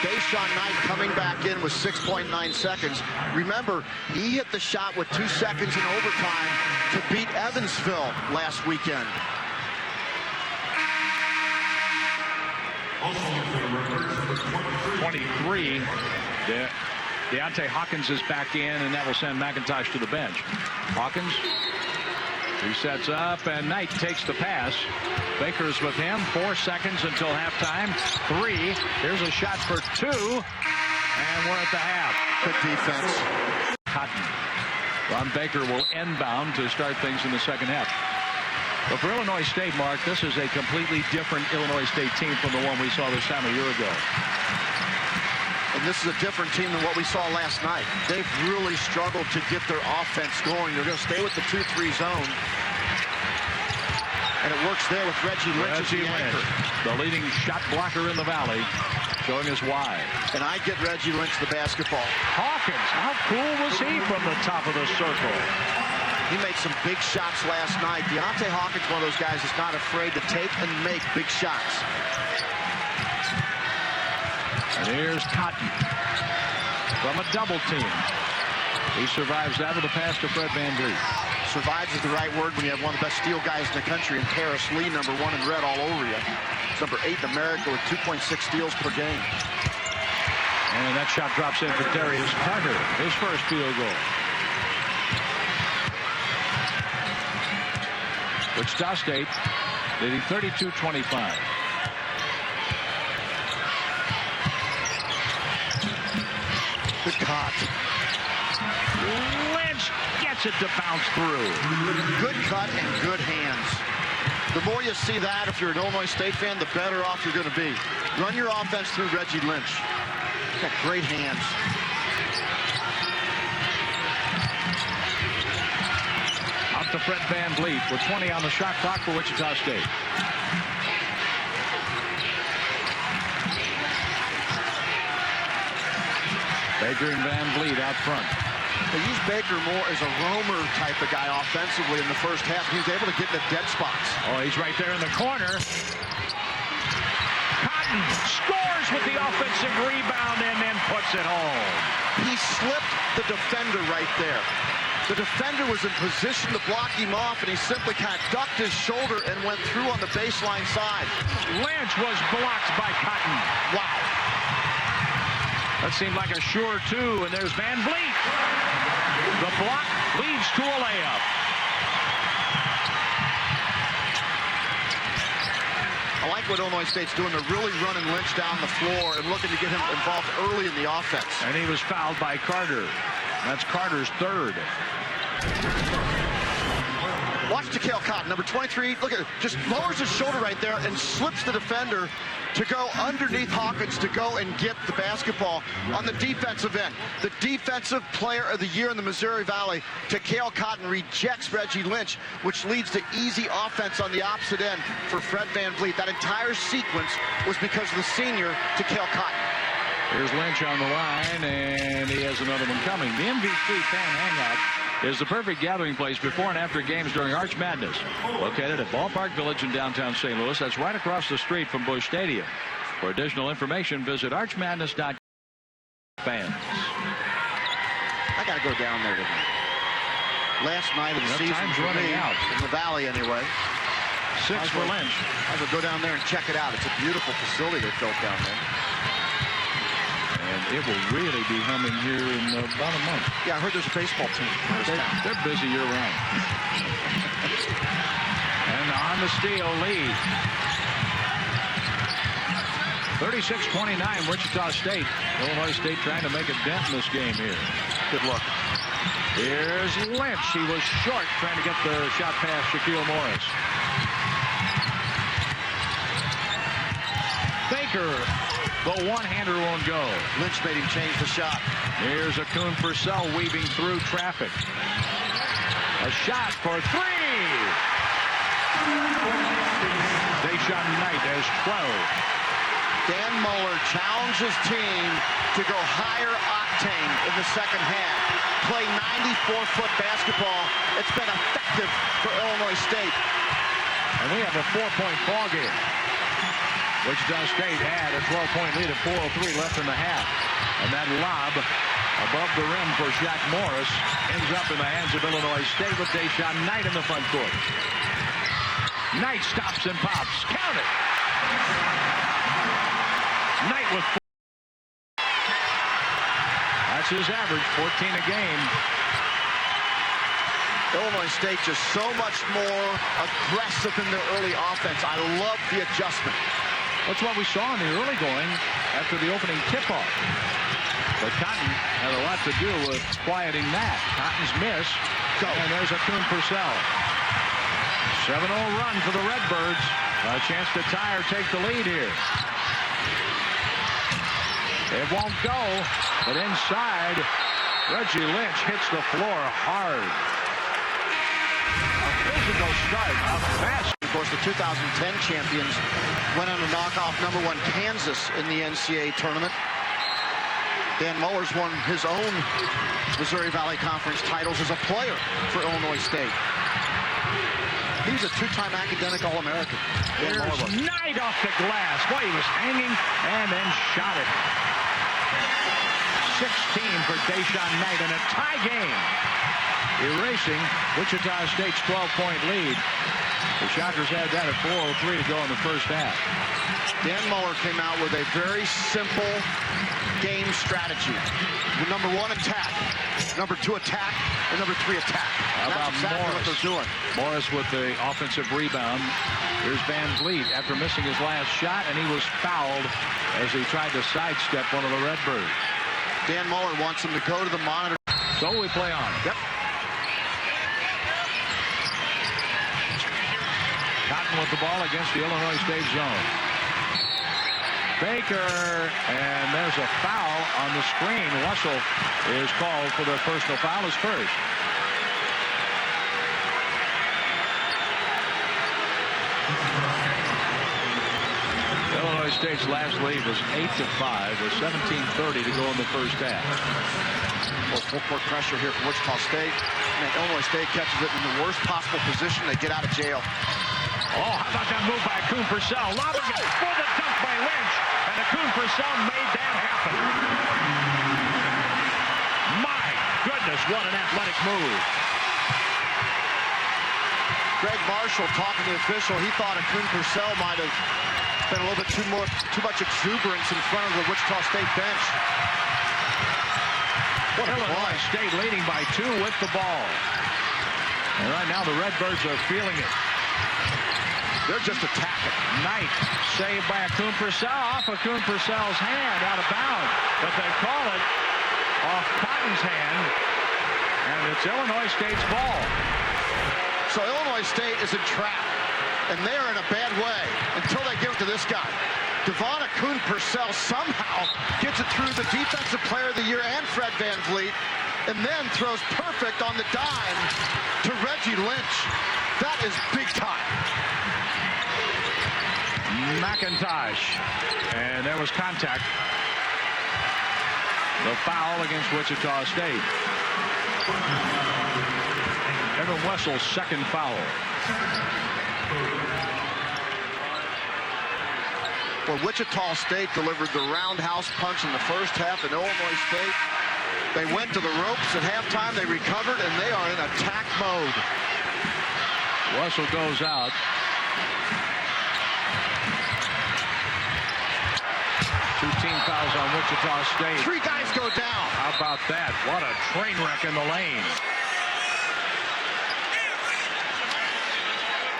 [SPEAKER 1] Deshaun Knight coming back in with 6.9 seconds. Remember, he hit the shot with 2 seconds in overtime to beat Evansville last weekend.
[SPEAKER 3] .23. Deontay Hawkins is back in, and that will send McIntosh to the bench. Hawkins, he sets up, and Knight takes the pass. Baker's with him. 4 seconds until halftime. 3. Here's a shot for 2, and we're at the half.
[SPEAKER 1] Good defense.
[SPEAKER 3] Cotton. Ron Baker will inbound to start things in the second half. But for Illinois State, Mark, this is a completely different Illinois State team from the one we saw this time a year ago.
[SPEAKER 1] And this is a different team than what we saw last night. They've really struggled to get their offense going. They're going to stay with the 2-3 zone. And it works there with Reggie Lynch as the anchor.
[SPEAKER 3] The leading shot blocker in the Valley, showing us why.
[SPEAKER 1] And I get Reggie Lynch the basketball.
[SPEAKER 3] Hawkins, how cool was he from the top of the circle?
[SPEAKER 1] He made some big shots last night. Deontay Hawkins, one of those guys that's not afraid to take and make big shots.
[SPEAKER 3] And here's Cotton from a double team. He survives that with a pass to Fred Van Vliet.
[SPEAKER 1] Survives is the right word when you have one of the best steal guys in the country in Paris Lee, #1 in red all over you. He's #8 in America with 2.6 steals per game.
[SPEAKER 3] And that shot drops in for Darius Carter, his first field goal. Wichita State leading 32-25.
[SPEAKER 1] Good cut.
[SPEAKER 3] Lynch gets it to bounce through.
[SPEAKER 1] Good cut and good hands. The more you see that, if you're an Illinois State fan, the better off you're going to be. Run your offense through Reggie Lynch. He's got great hands.
[SPEAKER 3] Out to Fred Van Vliet with 20 on the shot clock for Wichita State. Baker and Van Vliet out front.
[SPEAKER 1] They use Baker more as a roamer type of guy offensively in the first half. He was able to get in the dead spots.
[SPEAKER 3] Oh, he's right there in the corner. Cotton scores with the offensive rebound and then puts it home.
[SPEAKER 1] He slipped the defender right there. The defender was in position to block him off, and he simply kind of ducked his shoulder and went through on the baseline side.
[SPEAKER 3] Lynch was blocked by Cotton.
[SPEAKER 1] Wow.
[SPEAKER 3] That seemed like a sure two, and there's Van Vliet. The block leads to a layup.
[SPEAKER 1] I like what Illinois State's doing. They're really running Lynch down the floor and looking to get him involved early in the offense.
[SPEAKER 3] And he was fouled by Carter. That's Carter's third.
[SPEAKER 1] Watch Takale Cotton, number 23. Look at it. Just lowers his shoulder right there and slips the defender to go underneath Hawkins to go and get the basketball on the defensive end. The defensive player of the year in the Missouri Valley, Takale Cotton, rejects Reggie Lynch, which leads to easy offense on the opposite end for Fred VanVleet. That entire sequence was because of the senior, Takale Cotton.
[SPEAKER 3] Here's Lynch on the line, and he has another one coming. The MVP fan hangout is the perfect gathering place before and after games during Arch Madness. Located at Ballpark Village in downtown St. Louis. That's right across the street from Busch Stadium. For additional information, visit archmadness.com. Fans.
[SPEAKER 1] I got to go down there tonight. Last night of the season
[SPEAKER 3] time's
[SPEAKER 1] for
[SPEAKER 3] running
[SPEAKER 1] me,
[SPEAKER 3] out.
[SPEAKER 1] in the Valley anyway.
[SPEAKER 3] 6 for Lynch.
[SPEAKER 1] I would go down there and check it out. It's a beautiful facility they built down there.
[SPEAKER 3] And it will really be humming here in about a month.
[SPEAKER 1] Yeah, I heard there's a baseball team.
[SPEAKER 3] They're busy year-round. And on the steal lead. 36-29, Wichita State. Illinois State trying to make a dent in this game here.
[SPEAKER 1] Good luck.
[SPEAKER 3] Here's Lynch. He was short trying to get the shot past Shaquille Morris. Baker, the one-hander won't go.
[SPEAKER 1] Lynch made him change the shot.
[SPEAKER 3] Here's a Kuhn Purcell weaving through traffic. A shot for three. Deshaun Knight has 12.
[SPEAKER 1] Dan Muller challenged his team to go higher octane in the second half. Play 94-foot basketball. It's been effective for Illinois State.
[SPEAKER 3] And we have a 4-point ball game. Wichita State had a 12-point lead at 4:03 left in the half. And that lob above the rim for Shaq Morris ends up in the hands of Illinois State with Deshaun Knight in the front court. Knight stops and pops. Count it. Knight with 4. That's his average, 14 a game.
[SPEAKER 1] Illinois State just so much more aggressive in their early offense. I love the adjustment.
[SPEAKER 3] That's what we saw in the early going after the opening tip-off. But Cotton had a lot to do with quieting that. Cotton's miss. And there's a Kuhn Purcell. 7-0 run for the Redbirds. A chance to tie or take the lead here. It won't go, but inside, Reggie Lynch hits the floor hard. A physical start, a fast.
[SPEAKER 1] Of course, the 2010 champions went on to knock off #1 Kansas in the NCAA tournament. Dan Muller's won his own Missouri Valley Conference titles as a player for Illinois State. He's a two-time academic All-American.
[SPEAKER 3] There's Knight off the glass. Boy, he was hanging and then shot it. 16 for Deshaun Knight in a tie game. Erasing Wichita State's 12-point lead. The Shockers had that at 4:03 to go in the first half.
[SPEAKER 1] Dan Muller came out with a very simple game strategy. #1, attack. #2, attack. And #3, attack.
[SPEAKER 3] How about
[SPEAKER 1] that's exactly
[SPEAKER 3] Morris?
[SPEAKER 1] what they're doing.
[SPEAKER 3] Morris with the offensive rebound. Here's VanVleet after missing his last shot, and he was fouled as he tried to sidestep one of the Redbirds.
[SPEAKER 1] Dan Muller wants him to go to the monitor.
[SPEAKER 3] So we play on.
[SPEAKER 1] Yep.
[SPEAKER 3] Cotton with the ball against the Illinois State zone. Baker, and there's a foul on the screen. Russell is called for the personal foul, his first. Illinois State's last lead was 8-5 with 17:30 to go in the first half.
[SPEAKER 1] Well, full-court pressure here from Wichita State. And Illinois State catches it in the worst possible position. They get out of jail.
[SPEAKER 3] Oh, how about that move by Kuhn Purcell? Lobbing it for the dunk by Lynch. And the Kuhn Purcell made that happen. My goodness, what an athletic move.
[SPEAKER 1] Greg Marshall talking to the official. He thought a Kuhn Purcell might have been a little bit too much exuberance in front of the Wichita State bench. What a
[SPEAKER 3] Illinois State leading by 2 with the ball. And right now the Redbirds are feeling it.
[SPEAKER 1] They're just attacking.
[SPEAKER 3] Knight saved by a Kuhn Purcell, off of Kuhn Purcell's hand, out of bounds. But they call it off Cotton's hand, and it's Illinois State's ball.
[SPEAKER 1] So Illinois State is in trap, and they're in a bad way until they give it to this guy. Devon Kuhn Purcell somehow gets it through the Defensive Player of the Year and Fred VanVleet, and then throws perfect on the dime to Reggie Lynch. That is big time.
[SPEAKER 3] McIntosh, and there was contact. The foul against Wichita State. Evan Wessel's second foul.
[SPEAKER 1] Well, Wichita State delivered the roundhouse punch in the first half, and Illinois State, they went to the ropes at halftime. They recovered, and they are in attack mode.
[SPEAKER 3] Wessel goes out. Two team fouls on Wichita State.
[SPEAKER 1] 3 guys go down.
[SPEAKER 3] How about that? What a train wreck in the lane.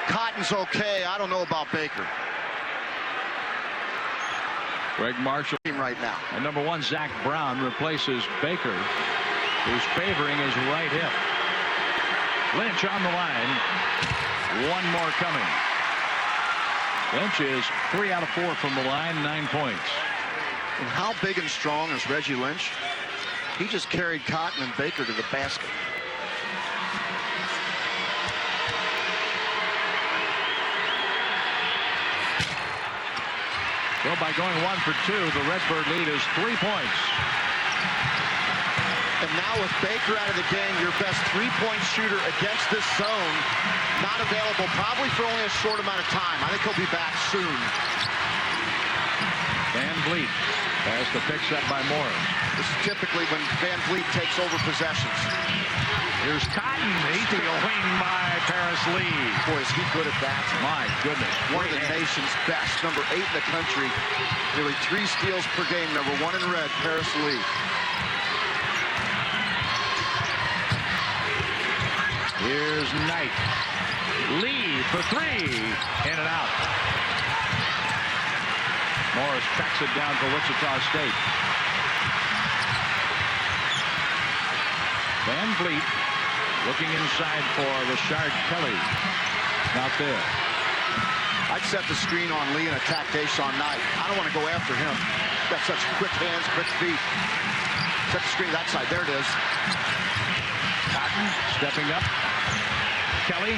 [SPEAKER 1] Cotton's okay. I don't know about Baker.
[SPEAKER 3] Greg Marshall
[SPEAKER 1] Right now.
[SPEAKER 3] and number 1 Zach Brown replaces Baker, who's favoring his right hip. Lynch on the line. One more coming. Lynch is 3 out of 4 from the line, 9 points.
[SPEAKER 1] And how big and strong is Reggie Lynch? He just carried Cotton and Baker to the basket.
[SPEAKER 3] So by going 1 for 2, the Redbird lead is 3 points.
[SPEAKER 1] And now with Baker out of the game, your best 3-point shooter against this zone, not available probably for only a short amount of time. I think he'll be back soon.
[SPEAKER 3] VanVleet has the pick set by Morris.
[SPEAKER 1] This is typically when VanVleet takes over possessions.
[SPEAKER 3] Here's Cotton. He's wing by Paris Lee.
[SPEAKER 1] Boy, is he good at that.
[SPEAKER 3] My goodness.
[SPEAKER 1] One of the nation's best, number 8 in the country. Nearly 3 steals per game, number 1 in red, Paris Lee.
[SPEAKER 3] Here's Knight. Lee for 3. In and out. Morris tracks it down for Wichita State. VanVleet looking inside for Rashard Kelly. Not there.
[SPEAKER 1] I'd set the screen on Lee and attack Deshaun Knight. I don't want to go after him. Got such quick hands, quick feet. Set the screen that side. There it is.
[SPEAKER 3] Cotton stepping up. Kelly.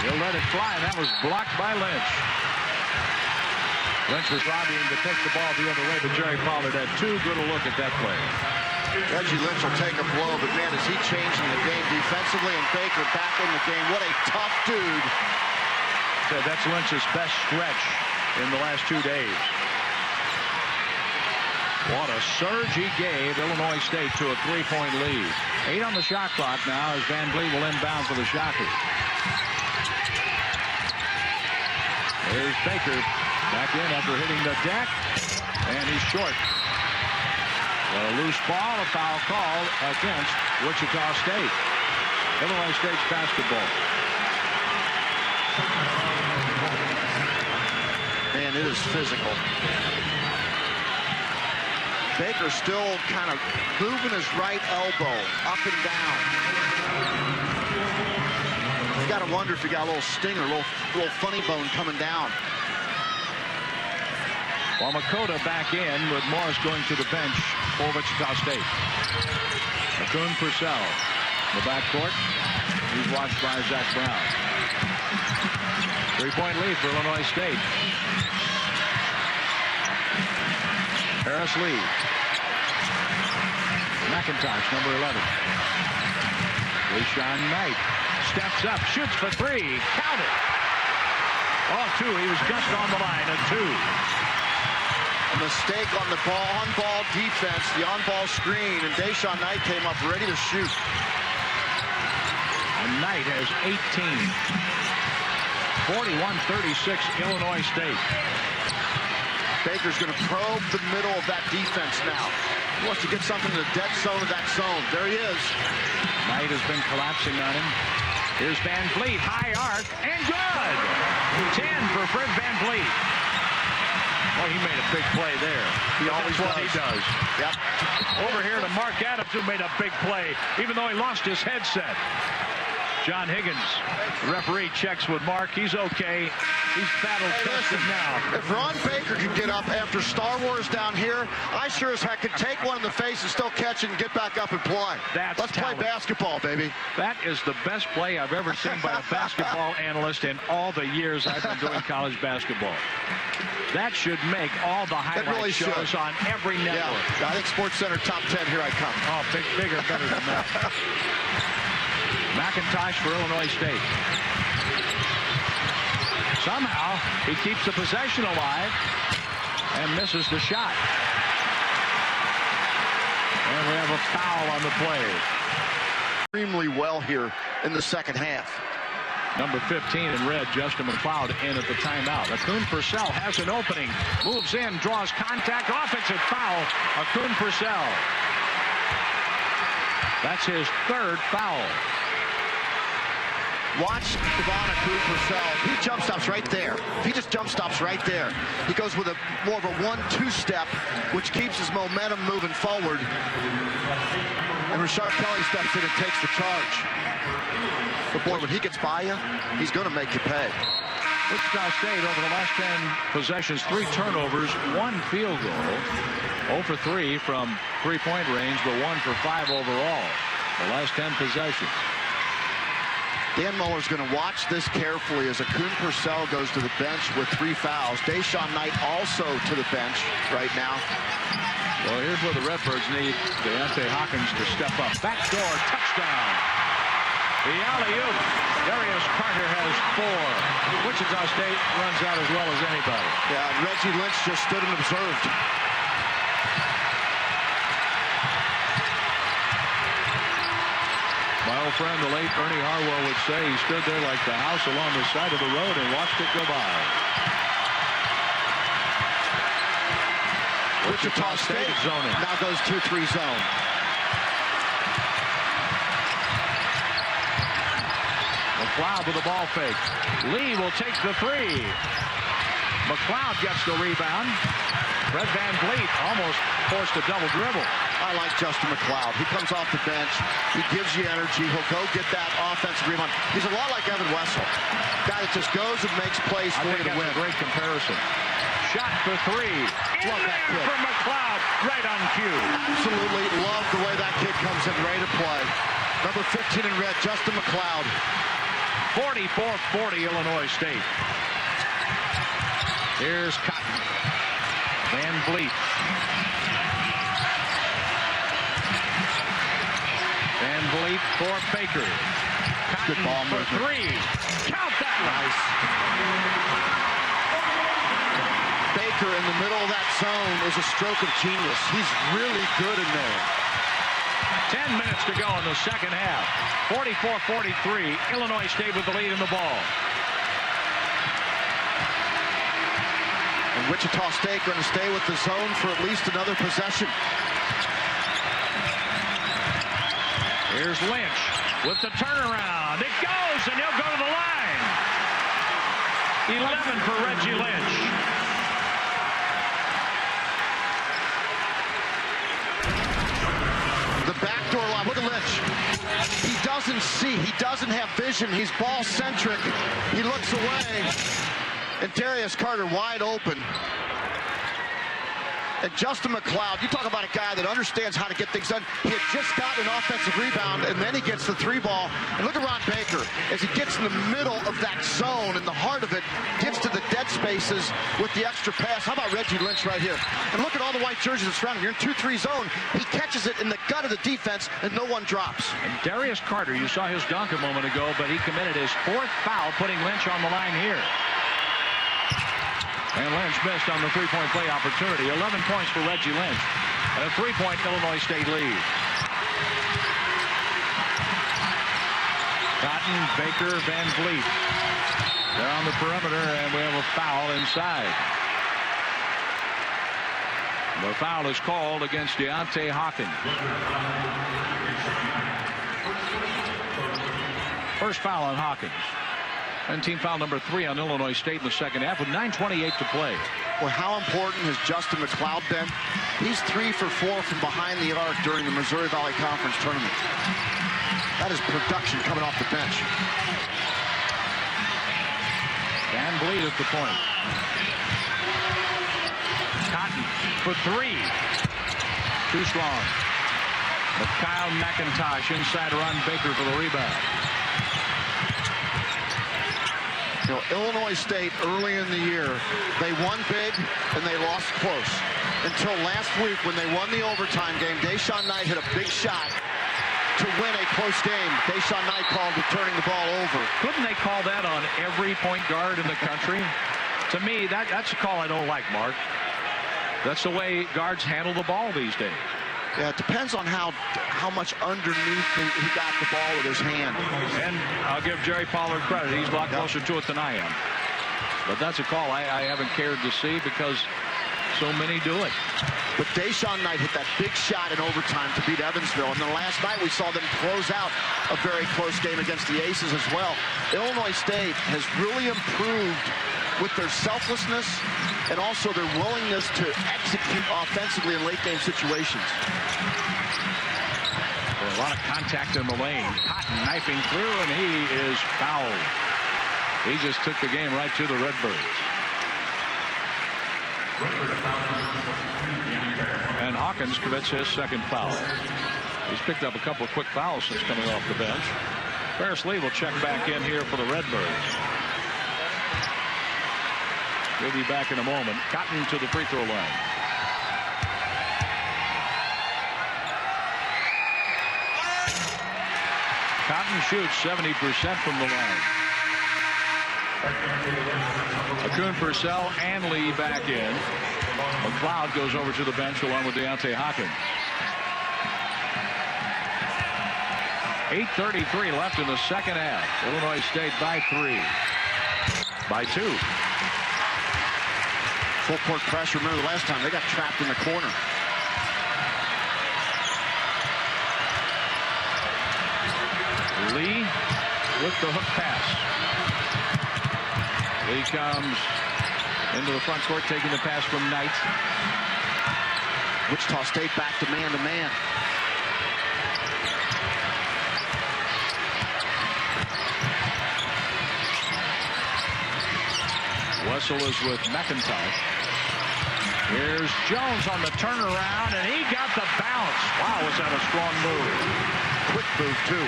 [SPEAKER 3] He'll let it fly. That was blocked by Lynch. Lynch was lobbying to take the ball the other way, but Jerry Pollard had too good a look at that play.
[SPEAKER 1] Reggie Lynch will take a blow, but man, is he changing the game defensively, and Baker back in the game. What a tough dude.
[SPEAKER 3] So that's Lynch's best stretch in the last 2 days. What a surge he gave Illinois State to a 3-point lead. 8 on the shot clock now as VanVleet will inbound for the Shockers. There's Baker back in after hitting the deck, and he's short. A loose ball, a foul call against Wichita State. Illinois State's basketball.
[SPEAKER 1] Man, it is physical. Baker still kind of moving his right elbow up and down. You got to wonder if he got a little stinger, a little funny bone coming down.
[SPEAKER 3] While Makota back in with Morris going to the bench for Wichita State. Kuhn Purcell in the backcourt. He's watched by Zach Brown. 3-point lead for Illinois State. Paris Lee. McIntosh, number 11. Deshaun Knight steps up, shoots for 3. Count it. Oh, 2. He was just on the line at 2.
[SPEAKER 1] A mistake on the on-ball defense, the on-ball screen, and Deshaun Knight came up ready to shoot.
[SPEAKER 3] And Knight has 18. 41-36, Illinois State.
[SPEAKER 1] Baker's going to probe the middle of that defense now. He wants to get something in the dead zone of that zone. There he is.
[SPEAKER 3] Knight has been collapsing on him. Here's Van Vliet, high arc, and good. 10 for Fred Van Vliet. Well, he made a big play there.
[SPEAKER 1] He always
[SPEAKER 3] That's what he does.
[SPEAKER 1] Yep.
[SPEAKER 3] Over here to Mark Adams, who made a big play, even though he lost his headset. John Higgins, the referee, checks with Mark. He's okay. He's battle tested now.
[SPEAKER 1] If Ron Baker can get up after Star Wars down here, I sure as heck could take one in the face and still catch it and get back up and play. Let's play basketball, baby.
[SPEAKER 3] That is the best play I've ever seen by a basketball analyst in all the years I've been doing college basketball. That should make all the highlight shows on every network.
[SPEAKER 1] Yeah, I think SportsCenter top 10, here I come.
[SPEAKER 3] Oh, bigger, better than that. McIntosh for Illinois State. Somehow, he keeps the possession alive and misses the shot. And we have a foul on the play.
[SPEAKER 1] Extremely well here in the second half.
[SPEAKER 3] Number 15 in red, Justin McLeod, in at the timeout. Akun Purcell has an opening, moves in, draws contact, offensive foul. Akun Purcell. That's his third foul.
[SPEAKER 1] Watch Devon Akun Purcell. He jump stops right there. He just jump stops right there. He goes with more of a 1-2 step, which keeps his momentum moving forward. And Rashard Kelly steps in and takes the charge. But boy, when he gets by you, he's going to make you pay.
[SPEAKER 3] Wichita State over the last 10 possessions, 3 turnovers, 1 field goal. 0 for 3 from three-point range, but 1 for 5 overall. The last 10 possessions.
[SPEAKER 1] Dan Muller's going to watch this carefully as Akun Purcell goes to the bench with 3 fouls. Deshaun Knight also to the bench right now.
[SPEAKER 3] Well, here's where the Redbirds need Deontay Hawkins to step up. Backdoor touchdown. The alley-oop. Darius Carter has 4. Wichita State runs out as well as anybody.
[SPEAKER 1] Yeah, Reggie Lynch just stood and observed.
[SPEAKER 3] My old friend, the late Ernie Harwell, would say he stood there like the house along the side of the road and watched it go by.
[SPEAKER 1] Wichita State
[SPEAKER 3] zoning.
[SPEAKER 1] Now goes 2-3 zone.
[SPEAKER 3] McLeod with the ball fake. Lee will take the 3. McLeod gets the rebound. Fred Van Vliet almost forced a double dribble.
[SPEAKER 1] I like Justin McLeod. He comes off the bench. He gives you energy. He'll go get that offensive rebound. He's a lot like Evan Wessel. Guy that just goes and makes plays for you to win.
[SPEAKER 3] A great comparison. Shot for 3.
[SPEAKER 1] Love that kid.
[SPEAKER 3] For McLeod, right on cue.
[SPEAKER 1] Absolutely love the way that kid comes in ready to play. Number 15 in red, Justin McLeod.
[SPEAKER 3] 44-40 Illinois State. Here's Cotton. Van Vliet. Van Vliet for Baker. Cotton
[SPEAKER 1] good ball
[SPEAKER 3] for
[SPEAKER 1] movement.
[SPEAKER 3] 3. Count that one.
[SPEAKER 1] Nice. Baker in the middle of that zone is a stroke of genius. He's really good in there.
[SPEAKER 3] 10 minutes to go in the second half. 44-43. Illinois State with the lead in the ball.
[SPEAKER 1] And Wichita State going to stay with the zone for at least another possession.
[SPEAKER 3] Here's Lynch with the turnaround. It goes, and he'll go to the line. 11 for Reggie Lynch.
[SPEAKER 1] The backdoor lob. Look at Lynch. He doesn't see. He doesn't have vision. He's ball-centric. He looks away. And Darius Carter wide open. And Justin McLeod, you talk about a guy that understands how to get things done. He had just got an offensive rebound, and then he gets the 3 ball. And look at Ron Baker as he gets in the middle of that zone, in the heart of it, gets to the dead spaces with the extra pass. How about Reggie Lynch right here? And look at all the white jerseys that's surrounding him. You're in 2-3 zone. He catches it in the gut of the defense, and no one drops.
[SPEAKER 3] And Darius Carter, you saw his dunk a moment ago, but he committed his 4th foul, putting Lynch on the line here. And Lynch missed on the 3-point play opportunity. 11 points for Reggie Lynch. And a 3-point Illinois State lead. Cotton, Baker, Van Vliet. They're on the perimeter, and we have a foul inside. The foul is called against Deontay Hawkins. First foul on Hawkins. And team foul number 3 on Illinois State in the second half with 9:28 to play.
[SPEAKER 1] Well, how important has Justin McLeod been? He's 3 for 4 from behind the arc during the Missouri Valley Conference tournament. That is production coming off the bench.
[SPEAKER 3] Van Vliet at the point. Cotton for 3. Too strong. But Kyle McIntosh inside Ron Baker for the rebound.
[SPEAKER 1] You know, Illinois State early in the year, they won big and they lost close. Until last week when they won the overtime game, Deshaun Knight hit a big shot to win a close game. Deshaun Knight called it turning the ball over.
[SPEAKER 3] Couldn't they call that on every point guard in the country? To me, that's a call I don't like, Mark. That's the way guards handle the ball these days.
[SPEAKER 1] Yeah, it depends on how much underneath he got the ball with his hand.
[SPEAKER 3] And I'll give Jerry Pollard credit. He's a lot closer to it than I am. But that's a call I haven't cared to see because so many do it.
[SPEAKER 1] But Deshaun Knight hit that big shot in overtime to beat Evansville. And then last night we saw them close out a very close game against the Aces as well. Illinois State has really improved with their selflessness and also their willingness to execute offensively in late game situations.
[SPEAKER 3] A lot of contact in the lane. Cotton knifing through, and he is fouled. He just took the game right to the Redbirds. And Hawkins commits his second foul. He's picked up a couple of quick fouls since coming off the bench. Ferris Lee will check back in here for the Redbirds. We'll be back in a moment. Cotton to the free throw line. Cotton shoots 70% from the line. Akun Purcell and Lee back in. McLeod goes over to the bench along with Deontay Hawkins. 8:33 left in the second half. Illinois State by 3. By 2.
[SPEAKER 1] Full court pressure. Remember the last time they got trapped in the corner.
[SPEAKER 3] Lee with the hook pass. Lee comes into the front court taking the pass from Knight.
[SPEAKER 1] Wichita State back to man.
[SPEAKER 3] Wessel is with McIntosh. Here's Jones on the turnaround, and he got the bounce. Wow, was that a strong move.
[SPEAKER 1] Quick move, too.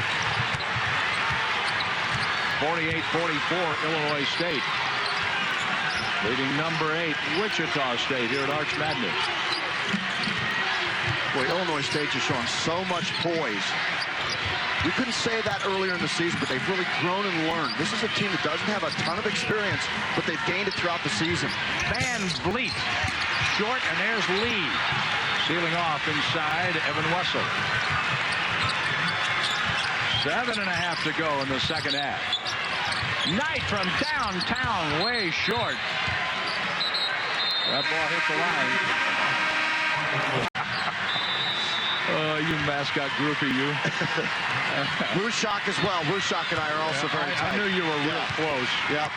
[SPEAKER 3] 48-44, Illinois State. Leading number 8, Wichita State here at Arch Madness.
[SPEAKER 1] Boy, Illinois State just showing so much poise. We couldn't say that earlier in the season, but they've really grown and learned. This is a team that doesn't have a ton of experience, but they've gained it throughout the season.
[SPEAKER 3] Van Vliet. Short, and there's Lee. Sealing off inside, Evan Wessel. 7.5 to go in the second half. Knight from downtown, way short. That ball hit the line. Oh, you mascot groupie, you.
[SPEAKER 1] Wushak as well. Wushak and I are also very tight.
[SPEAKER 3] I knew you were real close.
[SPEAKER 1] Yep.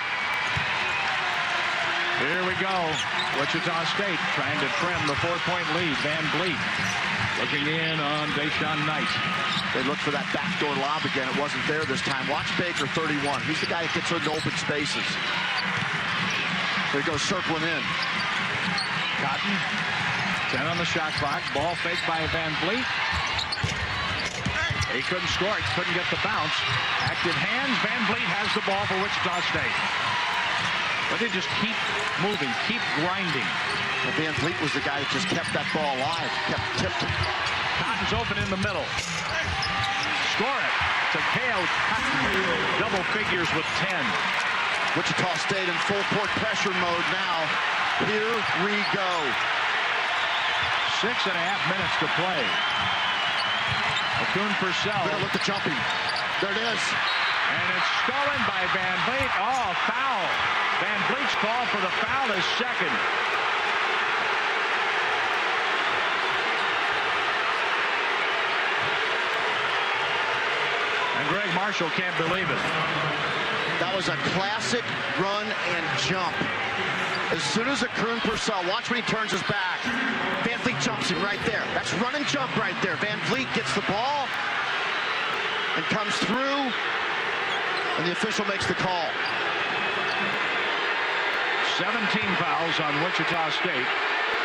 [SPEAKER 3] Here we go. Wichita State trying to trim the 4-point lead. Van Vliet looking in on Deshaun Knight.
[SPEAKER 1] They looked for that backdoor lob again. It wasn't there this time. Watch Baker, 31. He's the guy that gets into open spaces. There he goes circling in.
[SPEAKER 3] Cotton, 10 on the shot clock. Ball faked by Van Vliet. He couldn't score it, couldn't get the bounce. Active hands. Van Vliet has the ball for Wichita State. But they just keep moving, keep grinding.
[SPEAKER 1] Well, Van Vliet was the guy that just kept that ball alive, kept tipped it.
[SPEAKER 3] Cotton's open in the middle. Score it. Takeo Cotton, double figures with 10.
[SPEAKER 1] Wichita State in full court pressure mode now. Here we go.
[SPEAKER 3] 6.5 minutes to play. Akun Purcell.
[SPEAKER 1] Look at the jumping. There it is.
[SPEAKER 3] And it's stolen by Van Vliet. Oh, foul. Van Vliet's call for the foul is second. And Greg Marshall can't believe it.
[SPEAKER 1] That was a classic run and jump. As soon as Akun Purcell, watch when he turns his back. Van Vliet jumps him right there. That's run and jump right there. Van Vliet gets the ball and comes through, and the official makes the call.
[SPEAKER 3] 17 fouls on Wichita State.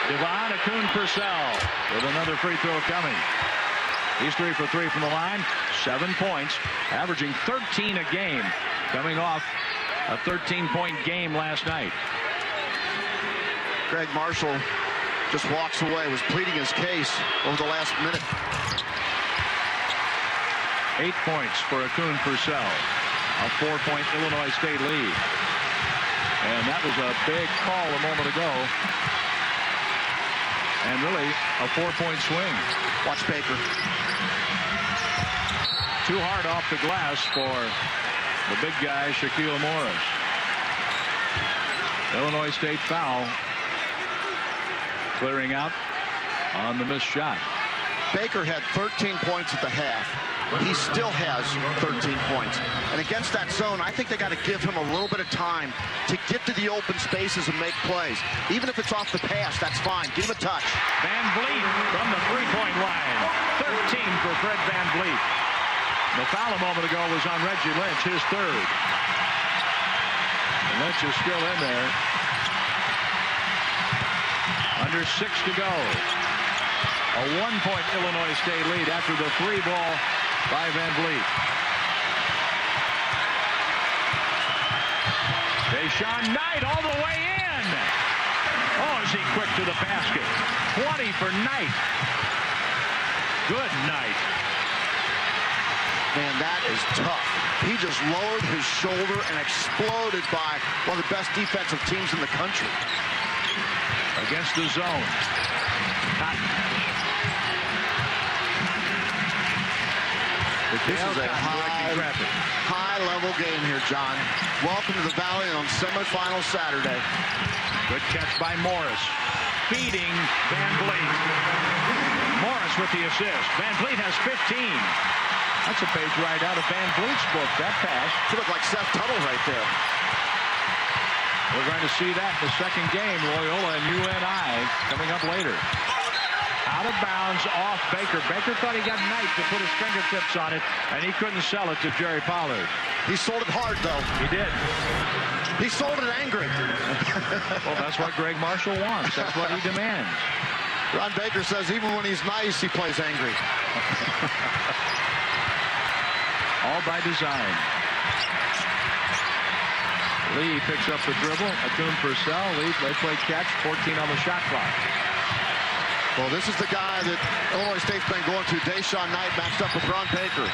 [SPEAKER 3] Devon Akun Purcell with another free throw coming. He's 3 for 3 from the line, 7 points, averaging 13 a game, coming off a 13-point game last night.
[SPEAKER 1] Greg Marshall just walks away, was pleading his case over the last minute.
[SPEAKER 3] 8 points for Akun Purcell, a 4-point Illinois State lead. And that was a big call a moment ago. And really a 4-point swing.
[SPEAKER 1] Watch Baker.
[SPEAKER 3] Too hard off the glass for the big guy, Shaquille Morris. Illinois State foul. Clearing out on the missed shot.
[SPEAKER 1] Baker had 13 points at the half. He still has 13 points. And against that zone, I think they got to give him a little bit of time to get to the open spaces and make plays. Even if it's off the pass, that's fine. Give him a touch.
[SPEAKER 3] Van Vliet from the three-point line. 13 for Fred Van Vliet. The foul a moment ago was on Reggie Lynch, his third. And Lynch is still in there. Under 6 to go. A 1-point Illinois State lead after the 3 ball by Van Vliet. Deshaun Knight all the way in. Oh, is he quick to the basket. 20 for Knight. Good night.
[SPEAKER 1] Man, that is tough. He just lowered his shoulder and exploded by one of the best defensive teams in the country.
[SPEAKER 3] Against the zone.
[SPEAKER 1] This is a high-level game here, John. Welcome to the Valley on Semifinals Saturday.
[SPEAKER 3] Good catch by Morris. Feeding Van Vliet. Morris with the assist. Van Vliet has 15. That's a page right out of Van Vliet's book, that pass.
[SPEAKER 1] It looked like Seth Tuttle right there.
[SPEAKER 3] We're going to see that in the second game, Loyola and UNI, coming up later. Out of bounds, off Baker. Baker thought he got Knight to put his fingertips on it, and he couldn't sell it to Jerry Pollard.
[SPEAKER 1] He sold it hard, though.
[SPEAKER 3] He did.
[SPEAKER 1] He sold it angry.
[SPEAKER 3] Well, that's what Greg Marshall wants. That's what he demands.
[SPEAKER 1] Ron Baker says even when he's nice, he plays angry.
[SPEAKER 3] All by design. Lee picks up the dribble. Akun Purcell leads. They play catch. 14 on the shot clock.
[SPEAKER 1] Well, this is the guy that Illinois State's been going to. Deshaun Knight matched up with Ron Baker.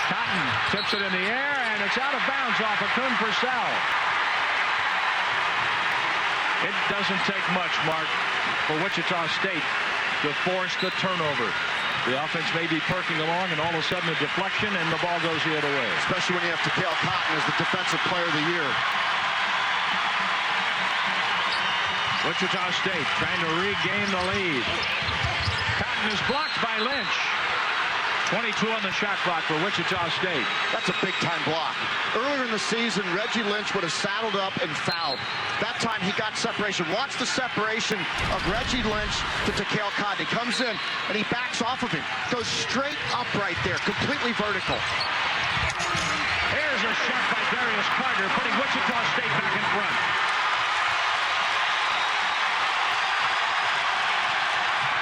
[SPEAKER 3] Cotton tips it in the air, and it's out of bounds off Akun Purcell. It doesn't take much, Mark, for Wichita State to force the turnover. The offense may be perking along, and all of a sudden a deflection, and the ball goes the other way.
[SPEAKER 1] Especially when you have Takale Cotton as the Defensive Player of the Year.
[SPEAKER 3] Wichita State trying to regain the lead. Cotton is blocked by Lynch. 22 on the shot clock for Wichita State.
[SPEAKER 1] That's a big-time block. Earlier in the season, Reggie Lynch would have saddled up and fouled. That time he got separation. Watch the separation of Reggie Lynch to Takale Cotton. He comes in and he backs off of him. Goes straight up right there, completely vertical.
[SPEAKER 3] Here's a shot by Darius Carter, putting Wichita State back in front.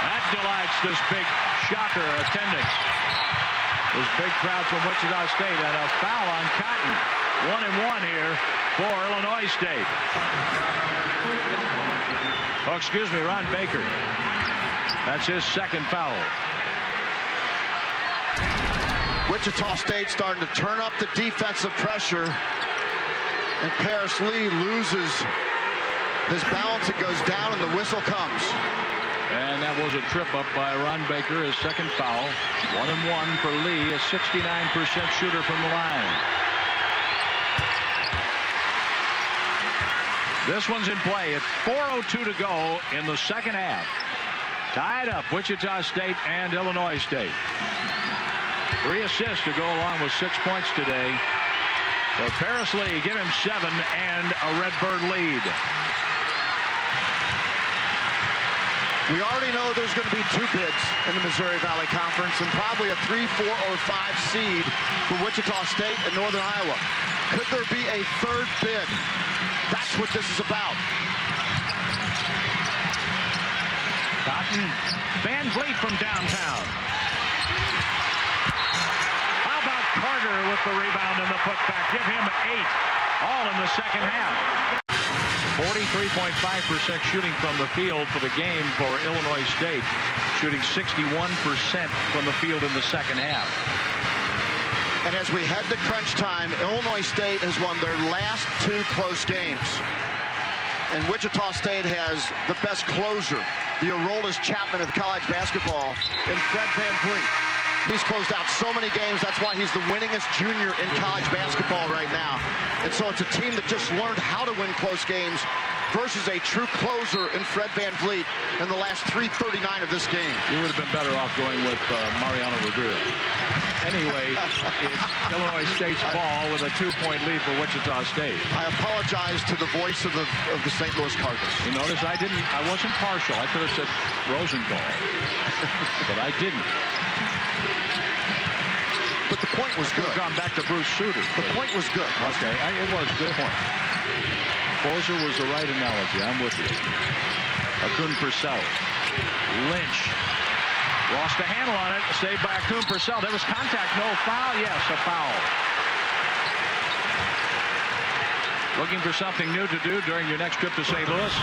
[SPEAKER 3] That delights this big shocker attendance. This big crowd from Wichita State, and a foul on Cotton. 1-1 here for Illinois State. Oh, excuse me, Ron Baker. That's his second foul.
[SPEAKER 1] Wichita State starting to turn up the defensive pressure, and Paris Lee loses his balance. It goes down, and the whistle comes.
[SPEAKER 3] And that was a trip up by Ron Baker, his second foul. 1-1 for Lee, a 69% shooter from the line. This one's in play at 4:02 to go in the second half. Tied up, Wichita State and Illinois State. 3 assists to go along with 6 points today. So Paris Lee, give him 7 and a Redbird lead.
[SPEAKER 1] We already know there's going to be 2 bids in the Missouri Valley Conference and probably a 3, 4, or 5 seed for Wichita State and Northern Iowa. Could there be a 3rd bid? That's what this is about.
[SPEAKER 3] Cotton, Van Vliet from downtown. How about Carter with the rebound and the putback? Give him 8, all in the second half. 43.5% shooting from the field for the game for Illinois State, shooting 61% from the field in the second half.
[SPEAKER 1] And as we head to crunch time, Illinois State has won their last 2 close games. And Wichita State has the best closer, the Aroldis Chapman of college basketball, in Fred Van Vliet. He's closed out so many games. That's why he's the winningest junior in college basketball right now. And so it's a team that just learned how to win close games versus a true closer in Fred Van Vliet in the last 3:39 of this game.
[SPEAKER 3] You would have been better off going with Mariano Rivera. Anyway, it's Illinois State's ball with a 2-point lead for Wichita State.
[SPEAKER 1] I apologize to the voice of the St. Louis Cardinals.
[SPEAKER 3] You notice I wasn't partial. I could have said Rosenthal, but I didn't.
[SPEAKER 1] But the point was good.
[SPEAKER 3] Gone back to Bruce Sutter.
[SPEAKER 1] The point was good.
[SPEAKER 3] Okay, it was a good point. Poser was the right analogy. I'm with you. Akun Purcell. Lynch. Lost a handle on it. Saved by Akun Purcell. There was contact. No foul. Yes, a foul. Looking for something new to do during your next trip to St. Louis?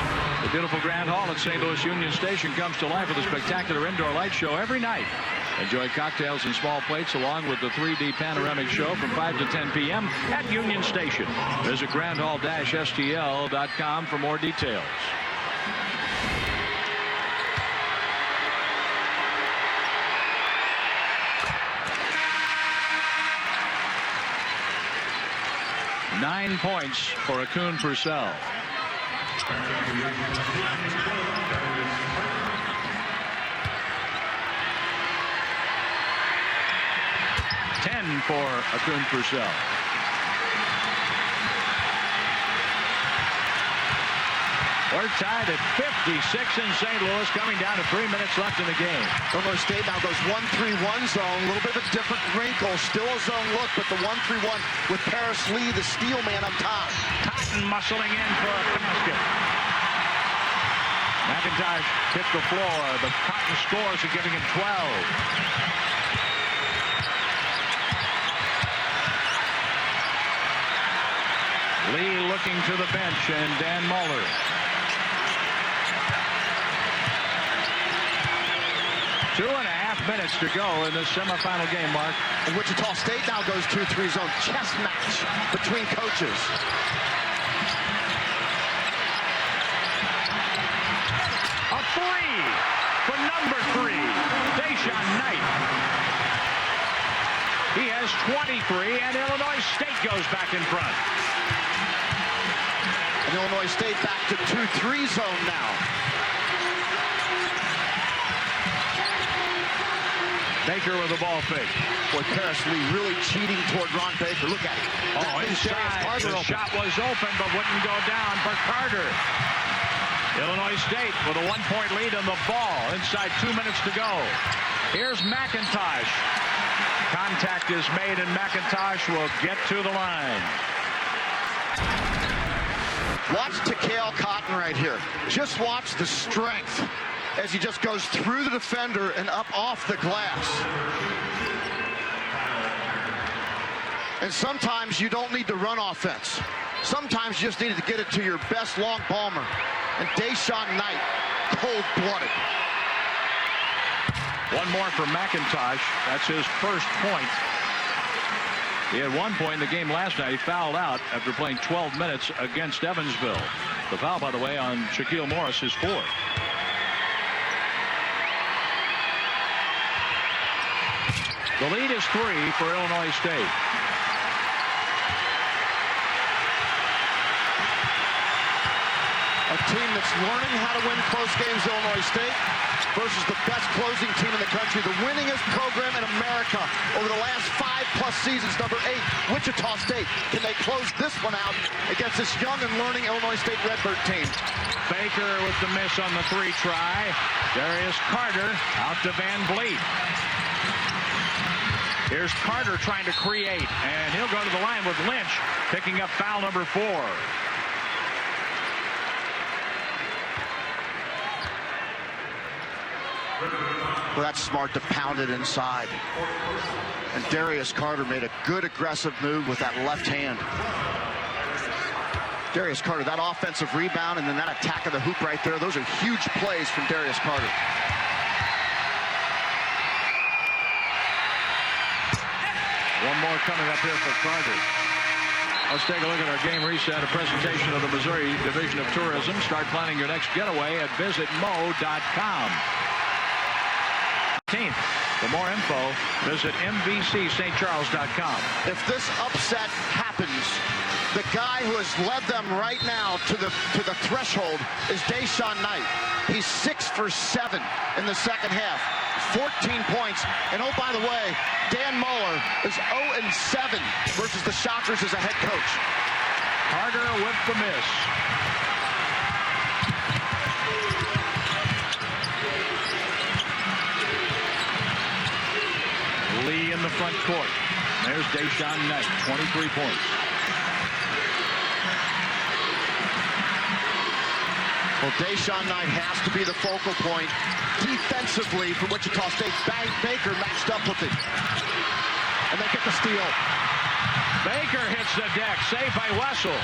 [SPEAKER 3] The beautiful Grand Hall at St. Louis Union Station comes to life with a spectacular indoor light show every night. Enjoy cocktails and small plates along with the 3D panoramic show from 5 to 10 p.m. at Union Station. Visit grandhall-stl.com for more details. Nine points for Akun Purcell. For Akun Purcell. We're tied at 56 in St. Louis, coming down to 3 minutes left in the game.
[SPEAKER 1] Illinois State now goes 1-3-1 zone, a little bit of a different wrinkle, still a zone look, but the 1-3-1 with Paris Lee, the steel man up top.
[SPEAKER 3] Cotton muscling in for a basket. McIntosh hit the floor, but Cotton scores and giving him 12. Lee looking to the bench, and Dan Muller. Two and a half minutes to go in this semifinal game, Mark.
[SPEAKER 1] And Wichita State now goes 2-3 zone. Chess match between coaches.
[SPEAKER 3] A 3 for number 3, Deshaun Knight. He has 23, and Illinois State goes back in front.
[SPEAKER 1] And Illinois State back to 2-3 zone now.
[SPEAKER 3] Baker with the ball fake.
[SPEAKER 1] Boy, Paris Lee really cheating toward Ron Baker. Look at it.
[SPEAKER 3] Oh, inside. The shot was open, but wouldn't go down for Carter. Illinois State with a 1-point lead on the ball. Inside 2 minutes to go. Here's McIntosh. Contact is made, and McIntosh will get to the line.
[SPEAKER 1] Watch Takale Cotton right here. Just watch the strength as he just goes through the defender and up off the glass. And sometimes you don't need to run offense. Sometimes you just need to get it to your best long bomber. And Deshaun Knight, cold-blooded.
[SPEAKER 3] One more for McIntosh. That's his first point. He had 1 point in the game last night. He fouled out after playing 12 minutes against Evansville. The foul, by the way, on Shaquille Morris is 4. The lead is 3 for Illinois State.
[SPEAKER 1] A team that's learning how to win close games, Illinois State, versus the best closing team in the country, the winningest program in America over the last 5+ seasons, number 8, Wichita State. Can they close this one out against this young and learning Illinois State Redbird team?
[SPEAKER 3] Baker with the miss on the 3 try. Darius Carter out to Van Vliet. Here's Carter trying to create, and he'll go to the line with Lynch picking up foul number 4.
[SPEAKER 1] Well, that's smart to pound it inside. And Darius Carter made a good aggressive move with that left hand. Darius Carter, that offensive rebound and then that attack of the hoop right there, those are huge plays from Darius Carter.
[SPEAKER 3] One more coming up here for Carter. Let's take a look at our game reset, a presentation of the Missouri Division of Tourism. Start planning your next getaway at visitmo.com. For more info, visit mvcstcharles.com.
[SPEAKER 1] If this upset happens, the guy who has led them right now to the threshold is Deshaun Knight. He's 6 for 7 in the second half, 14 points. And oh, by the way, Dan Muller is 0-7 versus the Shockers as a head coach.
[SPEAKER 3] Carter with the miss. Lee in the front court. There's Deshaun Knight, 23 points.
[SPEAKER 1] Well, Deshaun Knight has to be the focal point defensively for Wichita State. Baker matched up with him. And they get the steal.
[SPEAKER 3] Baker hits the deck. Saved by Wessel.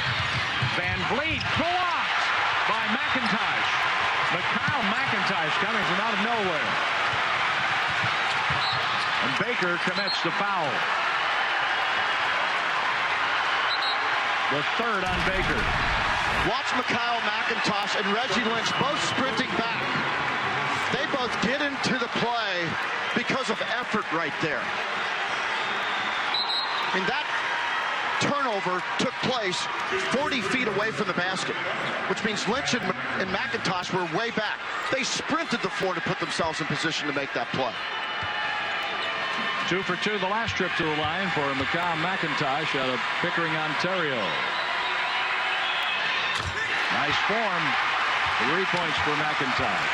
[SPEAKER 3] Van Vliet blocked by McIntosh. Mikhail McIntosh coming from out of nowhere. And Baker commits the foul. The 3rd on Baker.
[SPEAKER 1] Watch Mikhail McIntosh and Reggie Lynch both sprinting back. They both get into the play because of effort right there. I mean, that turnover took place 40 feet away from the basket, which means Lynch and McIntosh were way back. They sprinted the floor to put themselves in position to make that play.
[SPEAKER 3] 2 for 2 the last trip to the line for Mikhail McIntosh out of Pickering, Ontario. Nice form. 3 points for McIntosh.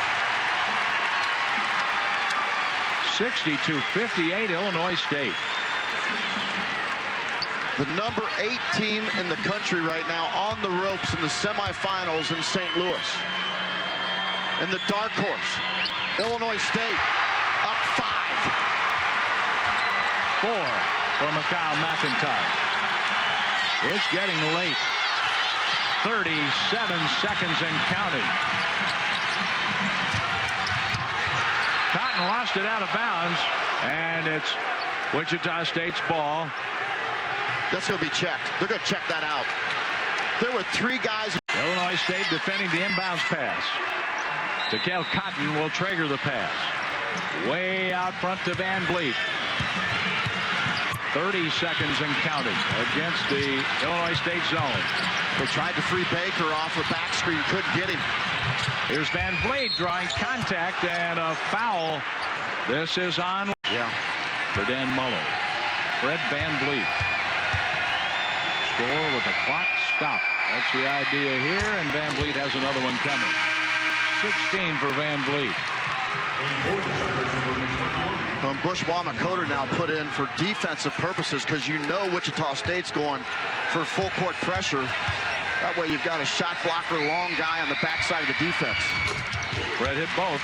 [SPEAKER 3] 60-58 Illinois State.
[SPEAKER 1] The number 8 team in the country right now on the ropes in the semifinals in St. Louis. And the dark horse, Illinois State, up 5.
[SPEAKER 3] 4 for Mikhail McIntosh. It's getting late. 37 seconds and counting. Cotton lost it out of bounds, and it's Wichita State's ball.
[SPEAKER 1] That's going to be checked. They're going to check that out. There were 3 guys.
[SPEAKER 3] Illinois State defending the inbounds pass. Takale Cotton will trigger the pass. Way out front to Van Vliet. 30 seconds and counting against the Illinois State zone.
[SPEAKER 1] They tried to free Baker off the back screen, couldn't get him.
[SPEAKER 3] Here's Van Vliet drawing contact and a foul. This is on for Dan Muller. Fred Van Vliet. Score with the clock stopped. That's the idea here, and Van Vliet has another one coming. 16 for Van Vliet.
[SPEAKER 1] Bourgeois Makoto now put in for defensive purposes because you know Wichita State's going for full court pressure. That way you've got a shot blocker, long guy on the backside of the defense.
[SPEAKER 3] Fred hit both.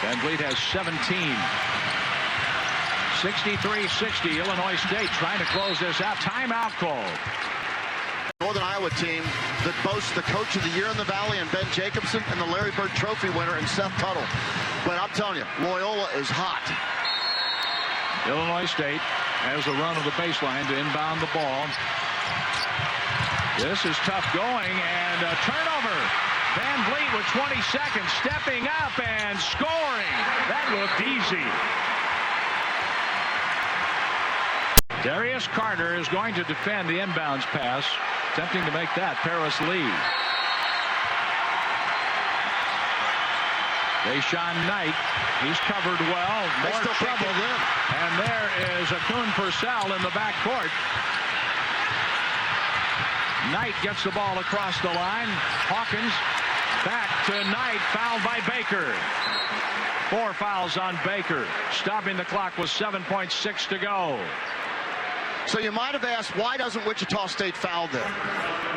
[SPEAKER 3] Van Vliet has 17. 63-60, Illinois State trying to close this out. Timeout call.
[SPEAKER 1] Northern Iowa team that boasts the Coach of the Year in the Valley and Ben Jacobson and the Larry Bird Trophy winner and Seth Tuttle. But I'm telling you, Loyola is hot.
[SPEAKER 3] Illinois State has a run of the baseline to inbound the ball. This is tough going, and a turnover. Van Vliet with 20 seconds, stepping up and scoring. That looked easy. Darius Carter is going to defend the inbounds pass, attempting to make that Paris Lee. Deshaun Knight, he's covered well. More trouble. And there is Akun Purcell in the backcourt. Knight gets the ball across the line. Hawkins back to Knight, fouled by Baker. 4 fouls on Baker, stopping the clock with 7.6 to go.
[SPEAKER 1] So you might have asked, why doesn't Wichita State foul them?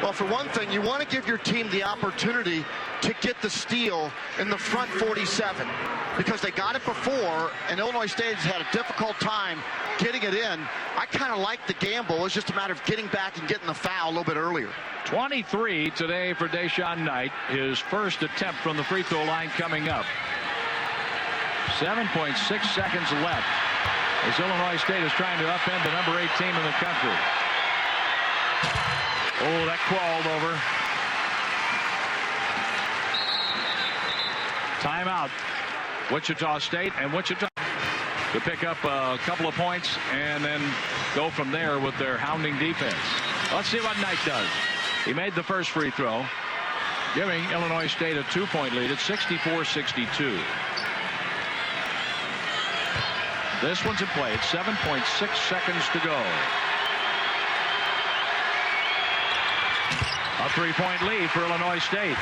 [SPEAKER 1] Well, for one thing, you want to give your team the opportunity to get the steal in the front 47, because they got it before, and Illinois State has had a difficult time getting it in. I kind of like the gamble. It's just a matter of getting back and getting the foul a little bit earlier.
[SPEAKER 3] 23 today for Deshaun Knight, his first attempt from the free throw line coming up. 7.6 seconds left as Illinois State is trying to upend the number 8 team in the country. Oh, that crawled over. Timeout. Wichita State, and Wichita to pick up a couple of points and then go from there with their hounding defense. Let's see what Knight does. He made the first free throw, giving Illinois State a 2-point lead at 64-62. This one's in play. It's 7.6 seconds to go. A 3-point lead for Illinois State.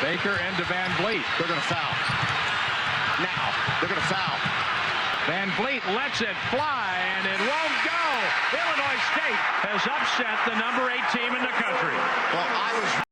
[SPEAKER 3] Baker into Van Vliet.
[SPEAKER 1] They're going to foul. Now, they're going to foul.
[SPEAKER 3] Van Vliet lets it fly, and it won't go. Illinois State has upset the number 8 team in the country.
[SPEAKER 1] Well, I was